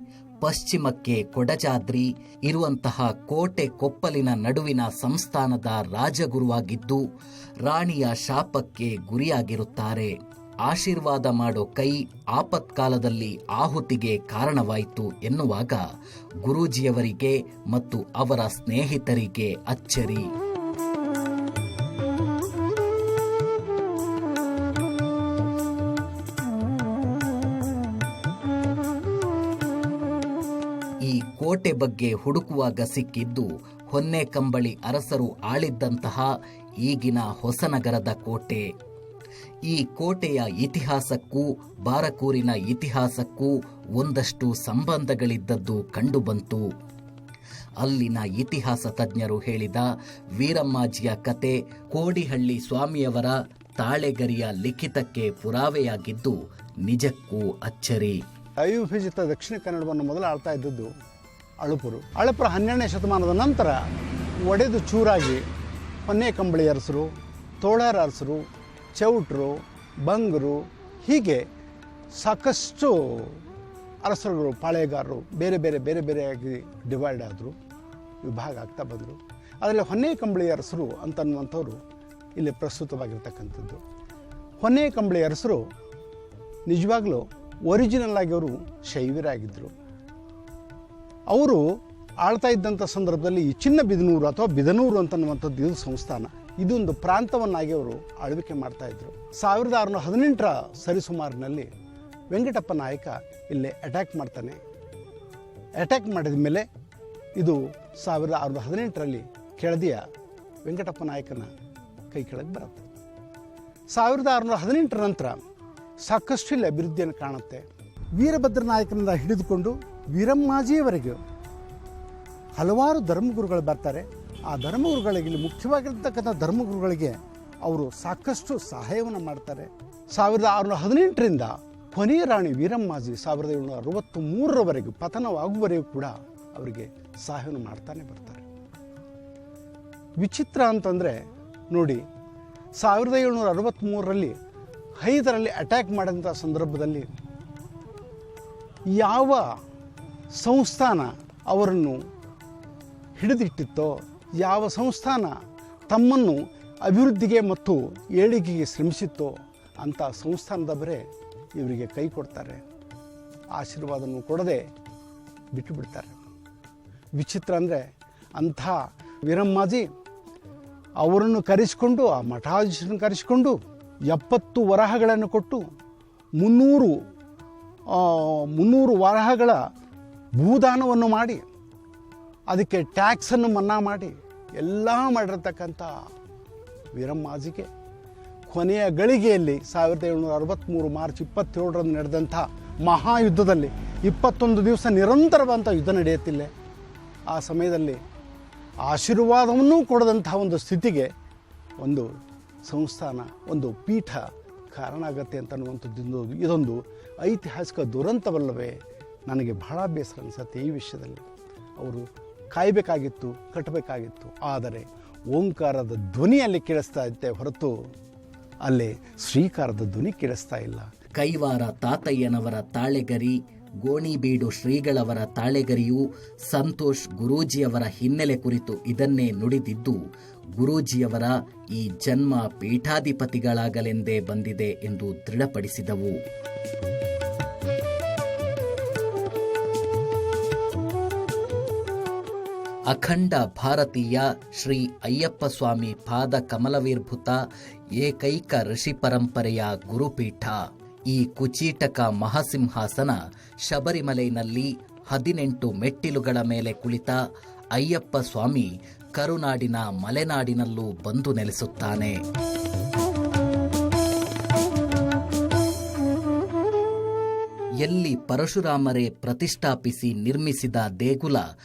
ಪಶ್ಚಿಮಕ್ಕೆ ಕೊಡಚಾದ್ರಿ ಇರುವಂತಹ ಕೋಟೆ ಕೊಪ್ಪಲಿನ ನಡುವಿನ ಸಂಸ್ಥಾನದ ರಾಜಗುರುವಾಗಿದ್ದು ರಾಣಿಯ ಶಾಪಕ್ಕೆ ಗುರಿಯಾಗಿರುತ್ತಾರೆ. ಆಶೀರ್ವಾದ ಮಾಡೋ ಕೈ ಆಪತ್ಕಾಲದಲ್ಲಿ ಆಹುತಿಗೆ ಕಾರಣವಾಯಿತು ಎನ್ನುವಾಗ ಗುರೂಜಿಯವರಿಗೆ ಮತ್ತು ಅವರ ಸ್ನೇಹಿತರಿಗೆ ಅಚ್ಚರಿ. ಈ ಕೋಟೆ ಬಗ್ಗೆ ಹುಡುಕುವಾಗ ಸಿಕ್ಕಿದ್ದು ಹೊನ್ನೆಕಂಬಳಿ ಅರಸರು ಆಳಿದ್ದಂತಹ ಈಗಿನ ಹೊಸನಗರದ ಕೋಟೆ. ಈ ಕೋಟೆಯ ಇತಿಹಾಸಕ್ಕೂ ಬಾರಕೂರಿನ ಇತಿಹಾಸಕ್ಕೂ ಒಂದಷ್ಟು ಸಂಬಂಧಗಳಿದ್ದದ್ದು ಕಂಡುಬಂತು. ಅಲ್ಲಿನ ಇತಿಹಾಸ ತಜ್ಞರು ಹೇಳಿದ ವೀರಮ್ಮಾಜಿಯ ಕತೆ ಕೋಡಿಹಳ್ಳಿ ಸ್ವಾಮಿಯವರ ತಾಳೆಗರಿಯ ಲಿಖಿತಕ್ಕೆ ಪುರಾವೆಯಾಗಿದ್ದು ನಿಜಕ್ಕೂ ಅಚ್ಚರಿ. ಅವಿಭಜಿತ ದಕ್ಷಿಣ ಕನ್ನಡವನ್ನು ಮೊದಲು ಆಳ್ತಾ ಇದ್ದದ್ದು ಅಳುಪರು. 12ನೇ ಶತಮಾನದ ನಂತರ ಒಡೆದು ಚೂರಾಗಿ ಹೊನ್ನೆಕಂಬಳಿ ಅರಸರು, ತೋಳಾರ ಅರಸರು, ಚೌಟ್ರು, ಬಂಗರು ಹೀಗೆ ಸಾಕಷ್ಟು ಅರಸರುಗಳು, ಪಾಳೆಗಾರರು ಬೇರೆ ಬೇರೆಯಾಗಿ ಡಿವೈಡ್ ಆದರು, ವಿಭಾಗ ಆಗ್ತಾ ಬಂದರು. ಅದರಲ್ಲಿ ಹೊನ್ನೆಕಂಬಳಿ ಅರಸರು ಅಂತನ್ನುವಂಥವ್ರು ಇಲ್ಲಿ ಪ್ರಸ್ತುತವಾಗಿರ್ತಕ್ಕಂಥದ್ದು. ಹೊನ್ನೆಕಂಬಳಿ ಅರಸರು ನಿಜವಾಗ್ಲೂ ಒರಿಜಿನಲ್ ಆಗಿ ಅವರು ಶೈವರಾಗಿದ್ದರು. ಅವರು ಆಳ್ತಾ ಇದ್ದಂಥ ಸಂದರ್ಭದಲ್ಲಿ ಈ ಚಿನ್ನಬಿದನೂರು ಅಥವಾ ಬಿದನೂರು ಅಂತನ್ನುವಂಥದ್ದು ಇದು ಸಂಸ್ಥಾನ, ಇದೊಂದು ಪ್ರಾಂತವನ್ನಾಗಿ ಅವರು ಆಳ್ವಿಕೆ ಮಾಡ್ತಾಯಿದ್ರು. 1618ರ ಸರಿಸುಮಾರಿನಲ್ಲಿ ವೆಂಕಟಪ್ಪ ನಾಯಕ ಇಲ್ಲಿ ಅಟ್ಯಾಕ್ ಮಾಡ್ತಾನೆ. ಅಟ್ಯಾಕ್ ಮಾಡಿದ ಮೇಲೆ ಇದು 1618ರಲ್ಲಿ ಕೆಳದಿಯ ವೆಂಕಟಪ್ಪ ನಾಯಕನ ಕೈ ಕೆಳಗೆ ಬರುತ್ತೆ. 1618ರ ನಂತರ ಸಾಕಷ್ಟು ಇಲ್ಲಿ ಅಭಿವೃದ್ಧಿಯನ್ನು ಕಾಣುತ್ತೆ. ವೀರಭದ್ರ ನಾಯಕನಿಂದ ಹಿಡಿದುಕೊಂಡು ವೀರಮ್ಮಾಜಿಯವರೆಗೆ ಹಲವಾರು ಧರ್ಮಗುರುಗಳು ಬರ್ತಾರೆ. ಆ ಧರ್ಮಗುರುಗಳಿಗೆ ಇಲ್ಲಿ ಮುಖ್ಯವಾಗಿರ್ತಕ್ಕಂಥ ಧರ್ಮಗುರುಗಳಿಗೆ ಅವರು ಸಾಕಷ್ಟು ಸಹಾಯವನ್ನು ಮಾಡ್ತಾರೆ. 1618ರಿಂದ ಕೊನೆಯ ರಾಣಿ ವೀರಮ್ಮಾಜಿ 1763ರವರೆಗೂ ಪತನವಾಗುವವರೆಗೂ ಕೂಡ ಅವರಿಗೆ ಸಹಾಯವನ್ನು ಮಾಡ್ತಾನೆ ಬರ್ತಾರೆ. ವಿಚಿತ್ರ ಅಂತಂದರೆ ನೋಡಿ, 1763ರಲ್ಲಿ ಹೈದರಲ್ಲಿ ಅಟ್ಯಾಕ್ ಮಾಡಿದಂಥ ಸಂದರ್ಭದಲ್ಲಿ ಯಾವ ಸಂಸ್ಥಾನ ಅವರನ್ನು ಹಿಡಿದಿಟ್ಟಿತ್ತೋ, ಯಾವ ಸಂಸ್ಥಾನ ತಮ್ಮನ್ನು ಅಭಿವೃದ್ಧಿಗೆ ಮತ್ತು ಏಳಿಗೆಗೆ ಶ್ರಮಿಸಿತ್ತೋ ಅಂಥ ಸಂಸ್ಥಾನದವರೇ ಇವರಿಗೆ ಕೈ ಕೊಡ್ತಾರೆ, ಆಶೀರ್ವಾದವನ್ನು ಕೊಡದೆ ಬಿಟ್ಟು ಬಿಡ್ತಾರೆ. ವಿಚಿತ್ರ ಅಂದರೆ ಅಂಥ ವೀರಮ್ಮಾಜಿ ಅವರನ್ನು ಕರೆಸಿಕೊಂಡು, ಆ ಮಠಾಧೀಶರನ್ನು ಕರೆಸಿಕೊಂಡು 70 ವರಹಗಳನ್ನು ಕೊಟ್ಟು 300 ವರಹಗಳ ಭೂದಾನವನ್ನು ಮಾಡಿ ಅದಕ್ಕೆ ಟ್ಯಾಕ್ಸನ್ನು ಮನ್ನಾ ಮಾಡಿ ಎಲ್ಲ ಮಾಡಿರತಕ್ಕಂಥ ವೀರಮ್ಮಾಜಿಗೆ ಕೊನೆಯ ಗಳಿಗೆಯಲ್ಲಿ 1763 ಮಾರ್ಚ್ 27ರಂದು ನಡೆದಂಥ ಮಹಾಯುದ್ಧದಲ್ಲಿ 21 ದಿವಸ ನಿರಂತರವಾದಂಥ ಯುದ್ಧ ನಡೆಯುತ್ತಿಲ್ಲ. ಆ ಸಮಯದಲ್ಲಿ ಆಶೀರ್ವಾದವನ್ನೂ ಕೊಡದಂಥ ಒಂದು ಸ್ಥಿತಿಗೆ ಒಂದು ಸಂಸ್ಥಾನ, ಒಂದು ಪೀಠ ಕಾರಣ ಆಗತ್ತೆ ಅಂತನ್ನುವಂಥದ್ದು ಇದೊಂದು ಐತಿಹಾಸಿಕ ದುರಂತವಲ್ಲವೇ? ನನಗೆ ಬಹಳ ಬೇಸರ ಅನಿಸುತ್ತೆ ಈ ವಿಷಯದಲ್ಲಿ. ಅವರು ಕಾಯಬೇಕಾಗಿತ್ತು, ಕಟ್ಟಬೇಕಾಗಿತ್ತು. ಆದರೆ ಓಂಕಾರದ ಧ್ವನಿಯಲ್ಲಿ ಕೇಳಿಸ್ತಾ ಇದ್ದೆ ಹೊರತು ಅಲ್ಲಿ ಶ್ರೀಕಾರದ ಧ್ವನಿ ಕೇಳಿಸ್ತಾ ಇಲ್ಲ. ಕೈವಾರ ತಾತಯ್ಯನವರ ತಾಳೆಗರಿ, ಗೋಣಿಬೀಡು ಶ್ರೀಗಳವರ ತಾಳೆಗರಿಯು ಸಂತೋಷ್ ಗುರೂಜಿಯವರ ಹಿನ್ನೆಲೆ ಕುರಿತು ಇದನ್ನೇ ನುಡಿದಿದ್ದು ಗುರೂಜಿಯವರ ಈ ಜನ್ಮ ಪೀಠಾಧಿಪತಿಗಳಾಗಲೆಂದೇ ಬಂದಿದೆ ಎಂದು ದೃಢಪಡಿಸಿದವು. ಅಖಂಡ ಭಾರತೀಯ ಶ್ರೀ ಅಯ್ಯಪ್ಪ ಸ್ವಾಮಿ ಪಾದ ಕಮಲವೀರ್ಭುತ ಏಕೈಕ ಋಷಿ ಪರಂಪರೆಯ ಗುರುಪೀಠ. ಈ ಕುಚೀಟಕ ಮಹಾಸಿಂಹಾಸನ ಶಬರಿಮಲೆಯಲ್ಲಿ 18 ಮೆಟ್ಟಿಲುಗಳ ಮೇಲೆ ಕುಳಿತ ಅಯ್ಯಪ್ಪ ಸ್ವಾಮಿ ಕರುನಾಡಿನ ಮಲೆನಾಡಿನಲ್ಲೂ ಬಂದು ನೆಲೆಸುತ್ತಾನೆ. ಎಲ್ಲಿ ಪರಶುರಾಮರೇ ಪ್ರತಿಷ್ಠಾಪಿಸಿ ನಿರ್ಮಿಸಿದ ದೇಗುಲ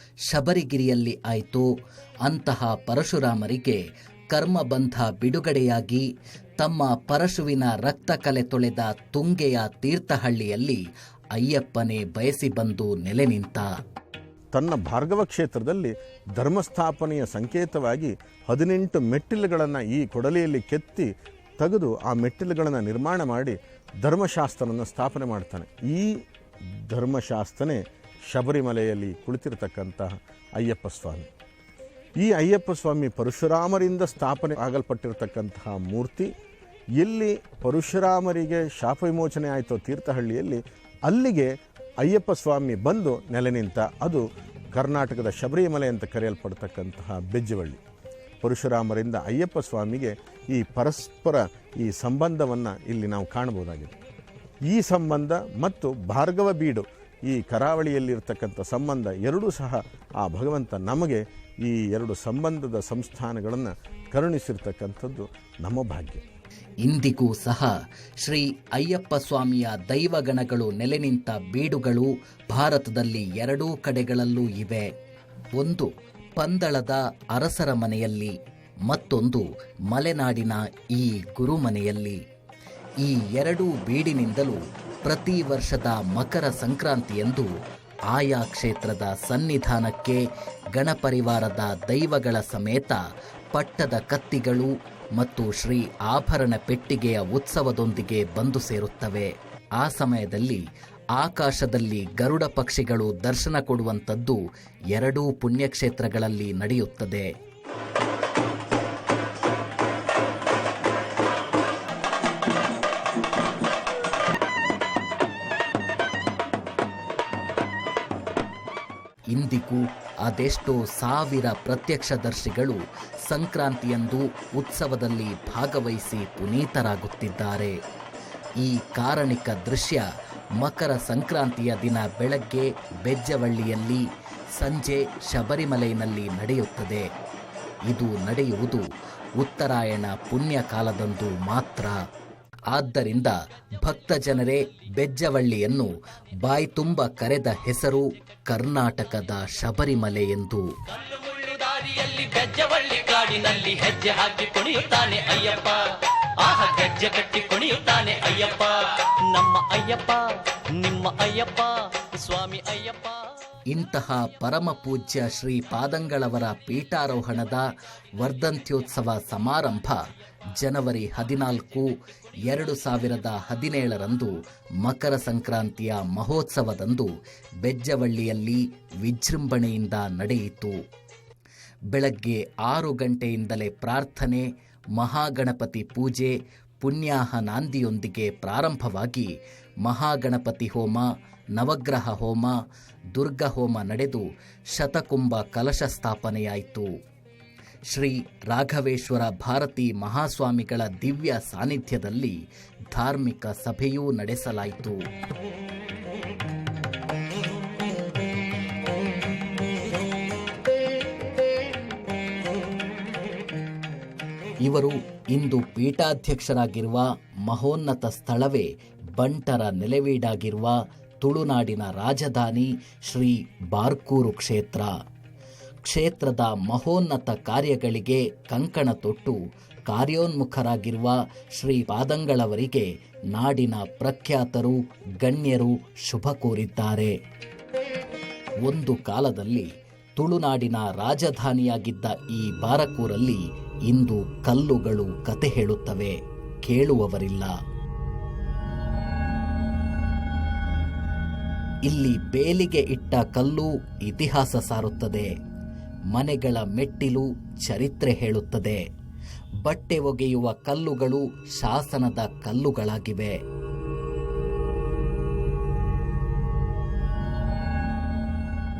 ಶಬರಿಗಿರಿಯಲ್ಲಿ ಆಯಿತೋ ಅಂತಹ ಪರಶುರಾಮರಿಗೆ ಕರ್ಮಬಂಧ ಬಿಡುಗಡೆಯಾಗಿ ತಮ್ಮ ಪರಶುವಿನ ರಕ್ತ ಕಲೆ ತೊಳೆದ ತುಂಗೆಯ ತೀರ್ಥಹಳ್ಳಿಯಲ್ಲಿ ಅಯ್ಯಪ್ಪನೇ ಬಯಸಿ ಬಂದು ನೆಲೆ ನಿಂತ. ತನ್ನ ಭಾರ್ಗವ ಕ್ಷೇತ್ರದಲ್ಲಿ ಧರ್ಮಸ್ಥಾಪನೆಯ ಸಂಕೇತವಾಗಿ 18 ಮೆಟ್ಟಿಲುಗಳನ್ನು ಈ ಕೊಡಲಿಯಲ್ಲಿ ಕೆತ್ತಿ ತೆಗೆದು ಆ ಮೆಟ್ಟಿಲುಗಳನ್ನು ನಿರ್ಮಾಣ ಮಾಡಿ ಧರ್ಮಶಾಸ್ತ್ರವನ್ನು ಸ್ಥಾಪನೆ ಮಾಡ್ತಾನೆ. ಈ ಧರ್ಮಶಾಸ್ತ್ರನೇ ಶಬರಿಮಲೆಯಲ್ಲಿ ಕುಳಿತಿರತಕ್ಕಂತಹ ಅಯ್ಯಪ್ಪ ಸ್ವಾಮಿ. ಈ ಅಯ್ಯಪ್ಪ ಸ್ವಾಮಿ ಪರಶುರಾಮರಿಂದ ಸ್ಥಾಪನೆ ಆಗಲ್ಪಟ್ಟಿರತಕ್ಕಂತಹ ಮೂರ್ತಿ. ಎಲ್ಲಿ ಪರಶುರಾಮರಿಗೆ ಶಾಪ ವಿಮೋಚನೆ ಆಯಿತೋ ತೀರ್ಥಹಳ್ಳಿಯಲ್ಲಿ, ಅಲ್ಲಿಗೆ ಅಯ್ಯಪ್ಪ ಸ್ವಾಮಿ ಬಂದು ನೆಲೆ ನಿಂತ ಅದು ಕರ್ನಾಟಕದ ಶಬರಿಮಲೆ ಅಂತ ಕರೆಯಲ್ಪಡ್ತಕ್ಕಂತಹ ಬೆಜ್ಜವಳ್ಳಿ. ಪರಶುರಾಮರಿಂದ ಅಯ್ಯಪ್ಪ ಸ್ವಾಮಿಗೆ ಈ ಪರಸ್ಪರ ಈ ಸಂಬಂಧವನ್ನು ಇಲ್ಲಿ ನಾವು ಕಾಣಬಹುದಾಗಿದೆ. ಈ ಸಂಬಂಧ ಮತ್ತು ಭಾರ್ಗವ ಬೀಡು, ಈ ಕರಾವಳಿಯಲ್ಲಿರ್ತಕ್ಕಂಥ ಸಂಬಂಧ ಎರಡೂ ಸಹ ಆ ಭಗವಂತ ನಮಗೆ ಈ ಎರಡು ಸಂಬಂಧದ ಸಂಸ್ಥಾನಗಳನ್ನು ಕರುಣಿಸಿರ್ತಕ್ಕಂಥದ್ದು ನಮ್ಮ ಭಾಗ್ಯ. ಇಂದಿಗೂ ಸಹ ಶ್ರೀ ಅಯ್ಯಪ್ಪ ಸ್ವಾಮಿಯ ದೈವಗಣಗಳು ನೆಲೆ ನಿಂತ ಬೀಡುಗಳು ಭಾರತದಲ್ಲಿ ಎರಡೂ ಕಡೆಗಳಲ್ಲೂ ಇವೆ. ಒಂದು ಪಂದಳದ ಅರಸರ ಮನೆಯಲ್ಲಿ, ಮತ್ತೊಂದು ಮಲೆನಾಡಿನ ಈ ಗುರುಮನೆಯಲ್ಲಿ. ಈ ಎರಡೂ ಬೀಡಿನಿಂದಲೂ ಪ್ರತಿ ವರ್ಷದ ಮಕರ ಸಂಕ್ರಾಂತಿಯಂದು ಆಯಾ ಕ್ಷೇತ್ರದ ಸನ್ನಿಧಾನಕ್ಕೆ ಗಣಪರಿವಾರದ ದೈವಗಳ ಸಮೇತ ಪಟ್ಟದ ಕತ್ತಿಗಳು ಮತ್ತು ಶ್ರೀ ಆಭರಣ ಪೆಟ್ಟಿಗೆಯ ಉತ್ಸವದೊಂದಿಗೆ ಬಂದು ಸೇರುತ್ತವೆ. ಆ ಸಮಯದಲ್ಲಿ ಆಕಾಶದಲ್ಲಿ ಗರುಡ ಪಕ್ಷಿಗಳು ದರ್ಶನ ಕೊಡುವಂಥದ್ದು ಎರಡೂ ಪುಣ್ಯಕ್ಷೇತ್ರಗಳಲ್ಲಿ ನಡೆಯುತ್ತದೆ. ಇಂದಿಗೂ ಅದೆಷ್ಟೋ ಸಾವಿರ ಪ್ರತ್ಯಕ್ಷದರ್ಶಿಗಳು ಸಂಕ್ರಾಂತಿಯಂದು ಉತ್ಸವದಲ್ಲಿ ಭಾಗವಹಿಸಿ ಪುನೀತರಾಗುತ್ತಿದ್ದಾರೆ. ಈ ಕಾರಣಿಕ ದೃಶ್ಯ ಮಕರ ಸಂಕ್ರಾಂತಿಯ ದಿನ ಬೆಳಗ್ಗೆ ಬೆಜ್ಜವಳ್ಳಿಯಲ್ಲಿ, ಸಂಜೆ ಶಬರಿಮಲೆಯಲ್ಲಿ ನಡೆಯುತ್ತದೆ. ಇದು ನಡೆಯುವುದು ಉತ್ತರಾಯಣ ಪುಣ್ಯಕಾಲದಂದು ಮಾತ್ರ. ಆದ್ದರಿಂದ ಭಕ್ತ ಜನರೇ ಬೆಜ್ಜವಳ್ಳಿಯನ್ನು ಬಾಯ್ತುಂಬ ಕರೆದ ಹೆಸರು ಕರ್ನಾಟಕದ ಶಬರಿಮಲೆ ಎಂದು. ದಾರಿಯಲ್ಲಿ ಬೆಜ್ಜವಳ್ಳಿ ಕಾಡಿನಲ್ಲಿ ಹೆಜ್ಜೆ ಹಾಕಿ ಕುಣಿಯುತ್ತಾನೆ ಅಯ್ಯಪ್ಪ, ಆಹ ಗೆಜ್ಜೆ ಕಟ್ಟಿ ಕುಣಿಯುತ್ತಾನೆ ಅಯ್ಯಪ್ಪ. ನಮ್ಮ ಅಯ್ಯಪ್ಪ, ನಿಮ್ಮ ಅಯ್ಯಪ್ಪ, ಸ್ವಾಮಿ ಅಯ್ಯಪ್ಪ. ಇಂತಹ ಪರಮ ಪೂಜ್ಯ ಶ್ರೀ ಪಾದಂಗಳವರ ಪೀಠಾರೋಹಣದ ವರ್ಧಂತ್ಯೋತ್ಸವ ಸಮಾರಂಭ ಜನವರಿ 14, 2017 ಮಕರ ಸಂಕ್ರಾಂತಿಯ ಮಹೋತ್ಸವದಂದು ಬೆಜ್ಜವಳ್ಳಿಯಲ್ಲಿ ವಿಜೃಂಭಣೆಯಿಂದ ನಡೆಯಿತು. ಬೆಳಗ್ಗೆ 6 ಗಂಟೆಯಿಂದಲೇ ಪ್ರಾರ್ಥನೆ, ಮಹಾಗಣಪತಿ ಪೂಜೆ, ಪುಣ್ಯಾಹ ನಾಂದಿಯೊಂದಿಗೆ ಪ್ರಾರಂಭವಾಗಿ ಮಹಾಗಣಪತಿ ಹೋಮ, ನವಗ್ರಹ ಹೋಮ, ದುರ್ಗ ಹೋಮ ನಡೆದು ಶತಕುಂಭ ಕಲಶ ಸ್ಥಾಪನೆಯಾಯಿತು. ಶ್ರೀ ರಾಘವೇಶ್ವರ ಭಾರತಿ ಮಹಾಸ್ವಾಮಿಗಳ ದಿವ್ಯ ಸಾನ್ನಿಧ್ಯದಲ್ಲಿ ಧಾರ್ಮಿಕ ಸಭೆಯೂ ನಡೆಸಲಾಯಿತು. ಇವರು ಇಂದು ಪೀಠಾಧ್ಯಕ್ಷರಾಗಿರುವ ಮಹೋನ್ನತ ಸ್ಥಳವೇ ಬಂಟರ ನೆಲೆವೀಡಾಗಿರುವ ತುಳುನಾಡಿನ ರಾಜಧಾನಿ ಶ್ರೀ ಬಾರ್ಕೂರು ಕ್ಷೇತ್ರ. ಕ್ಷೇತ್ರದ ಮಹೋನ್ನತ ಕಾರ್ಯಗಳಿಗೆ ಕಂಕಣ ತೊಟ್ಟು ಕಾರ್ಯೋನ್ಮುಖರಾಗಿರುವ ಶ್ರೀ ಪಾದಂಗಳವರಿಗೆ ನಾಡಿನ ಪ್ರಖ್ಯಾತರು, ಗಣ್ಯರು ಶುಭ ಕೋರಿದ್ದಾರೆ. ಒಂದು ಕಾಲದಲ್ಲಿ ತುಳುನಾಡಿನ ರಾಜಧಾನಿಯಾಗಿದ್ದ ಈ ಬಾರಕೂರಲ್ಲಿ ಇಂದು ಕಲ್ಲುಗಳು ಕತೆ ಹೇಳುತ್ತವೆ, ಕೇಳುವವರಿಲ್ಲ. ಇಲ್ಲಿ ಬೇಲಿಗೆ ಇಟ್ಟ ಕಲ್ಲು ಇತಿಹಾಸ ಸಾರುತ್ತದೆ. ಮನೆಗಳ ಮೆಟ್ಟಿಲು ಚರಿತ್ರೆ ಹೇಳುತ್ತದೆ. ಬಟ್ಟೆ ಒಗೆಯುವ ಕಲ್ಲುಗಳು ಶಾಸನದ ಕಲ್ಲುಗಳಾಗಿವೆ.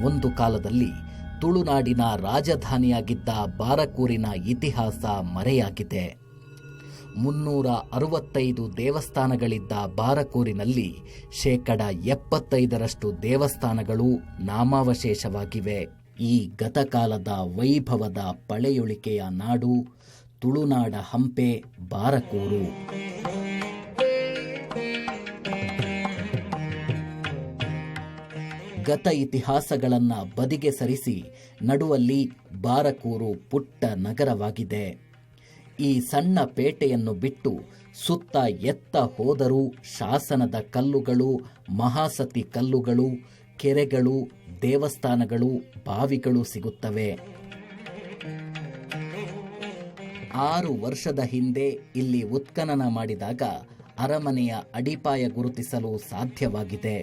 ಒಂದು ಕಾಲದಲ್ಲಿ ತುಳುನಾಡಿನ ರಾಜಧಾನಿಯಾಗಿದ್ದ ಬಾರಕೂರಿನ ಇತಿಹಾಸ ಮರೆಯಾಗಿದೆ. 365 ದೇವಸ್ಥಾನಗಳಿದ್ದ ಬಾರಕೂರಿನಲ್ಲಿ 75% ದೇವಸ್ಥಾನಗಳು ನಾಮಾವಶೇಷವಾಗಿವೆ. ಈ ಗತಕಾಲದ ವೈಭವದ ಪಳೆಯುಳಿಕೆಯ ನಾಡು ತುಳುನಾಡ ಹಂಪೆ ಬಾರಕೂರು. ಗತ ಇತಿಹಾಸಗಳನ್ನು ಬದಿಗೆ ಸರಿಸಿ ನಡುವಲ್ಲಿ ಬಾರಕೂರು ಪುಟ್ಟ ನಗರವಾಗಿದೆ. ಈ ಸಣ್ಣ ಪೇಟೆಯನ್ನು ಬಿಟ್ಟು ಸುತ್ತ ಎತ್ತ ಹೋದರೂ ಶಾಸನದ ಕಲ್ಲುಗಳು, ಮಹಾಸತಿ ಕಲ್ಲುಗಳು, ಕೆರೆಗಳು, ದೇವಸ್ಥಾನಗಳು, ಬಾವಿಗಳು ಸಿಗುತ್ತವೆ. 6 ವರ್ಷದ ಹಿಂದೆ ಇಲ್ಲಿ ಉತ್ಖನನ ಮಾಡಿದಾಗ ಅರಮನೆಯ ಅಡಿಪಾಯ ಗುರುತಿಸಲು ಸಾಧ್ಯವಾಗಿದೆ.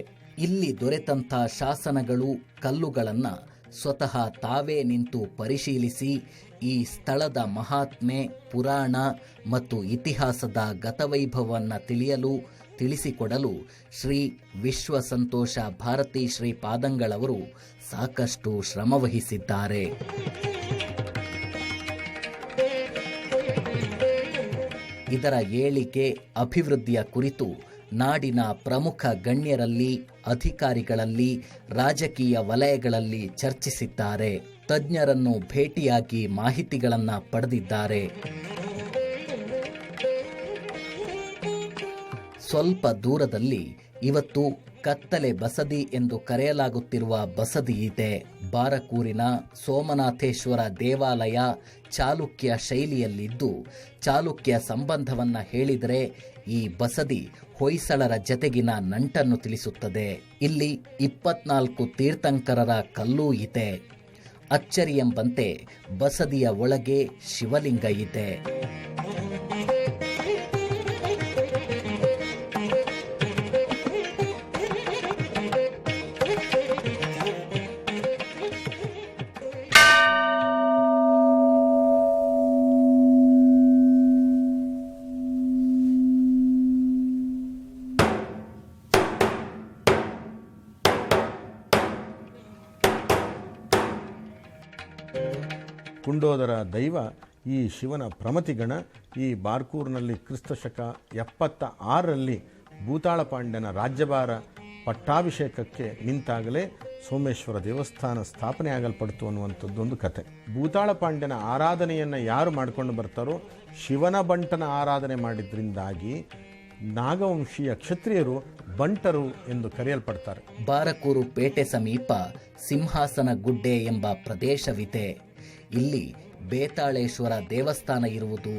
ಇಲ್ಲಿ ದೊರೆತಂಥ ಶಾಸನಗಳು, ಕಲ್ಲುಗಳನ್ನು ಸ್ವತಃ ತಾವೇ ನಿಂತು ಪರಿಶೀಲಿಸಿ ಈ ಸ್ಥಳದ ಮಹಾತ್ಮೆ, ಪುರಾಣ ಮತ್ತು ಇತಿಹಾಸದ ಗತವೈಭವವನ್ನು ತಿಳಿಸಿಕೊಡಲು ಶ್ರೀ ವಿಶ್ವ ಸಂತೋಷ ಭಾರತೀ ಶ್ರೀಪಾದಂಗಳವರು ಸಾಕಷ್ಟು ಶ್ರಮವಹಿಸಿದ್ದಾರೆ. ಇದರ ಏಳಿಗೆ, ಅಭಿವೃದ್ಧಿಯ ಕುರಿತು ನಾಡಿನ ಪ್ರಮುಖ ಗಣ್ಯರಲ್ಲಿ, ಅಧಿಕಾರಿಗಳಲ್ಲಿ, ರಾಜಕೀಯ ವಲಯಗಳಲ್ಲಿ ಚರ್ಚಿಸಿದ್ದಾರೆ. ತಜ್ಞರನ್ನು ಭೇಟಿಯಾಗಿ ಮಾಹಿತಿಗಳನ್ನು ಪಡೆದಿದ್ದಾರೆ. ಸ್ವಲ್ಪ ದೂರದಲ್ಲಿ ಇವತ್ತು ಕತ್ತಲೆ ಬಸದಿ ಎಂದು ಕರೆಯಲಾಗುತ್ತಿರುವ ಬಸದಿ ಇದೆ. ಬಾರಕೂರಿನ ಸೋಮನಾಥೇಶ್ವರ ದೇವಾಲಯ ಚಾಲುಕ್ಯ ಶೈಲಿಯಲ್ಲಿದ್ದು, ಚಾಲುಕ್ಯ ಸಂಬಂಧವನ್ನ ಹೇಳಿದರೆ ಈ ಬಸದಿ ಹೊಯ್ಸಳರ ಜತೆಗಿನ ನಂಟನ್ನು ತಿಳಿಸುತ್ತದೆ. ಇಲ್ಲಿ 24 ತೀರ್ಥಂಕರರ ಕಲ್ಲೂ ಇದೆ. ಅಚ್ಚರಿ ಎಂಬಂತೆ ಬಸದಿಯ ಒಳಗೆ ಶಿವಲಿಂಗ ಇದೆ. ಕುಂಡೋದರ ದೈವ ಈ ಶಿವನ ಪ್ರಮತಿಗಣ. ಈ ಬಾರ್ಕೂರಿನಲ್ಲಿ ಕ್ರಿಸ್ತಶಕ 76ರಲ್ಲಿ ಭೂತಾಳ ಪಾಂಡ್ಯನ ರಾಜ್ಯಭಾರ ಪಟ್ಟಾಭಿಷೇಕಕ್ಕೆ ನಿಂತಾಗಲೇ ಸೋಮೇಶ್ವರ ದೇವಸ್ಥಾನ ಸ್ಥಾಪನೆ ಆಗಲ್ಪಡ್ತು ಅನ್ನುವಂಥದ್ದೊಂದು ಕತೆ. ಭೂತಾಳ ಪಾಂಡ್ಯನ ಆರಾಧನೆಯನ್ನು ಯಾರು ಮಾಡ್ಕೊಂಡು ಬರ್ತಾರೋ ಶಿವನ ಬಂಟನ ಆರಾಧನೆ ಮಾಡಿದ್ರಿಂದಾಗಿ ನಾಗವಂಶೀಯ ಕ್ಷತ್ರಿಯರು ಬಂಟರು ಎಂದು ಕರೆಯಲ್ಪಡ್ತಾರೆ. ಬಾರಕೂರು ಪೇಟೆ ಸಮೀಪ ಸಿಂಹಾಸನ ಗುಡ್ಡೆ ಎಂಬ ಪ್ರದೇಶವಿದೆ. ಇಲ್ಲಿ ಬೇತಾಳೇಶ್ವರ ದೇವಸ್ಥಾನ ಇರುವುದು.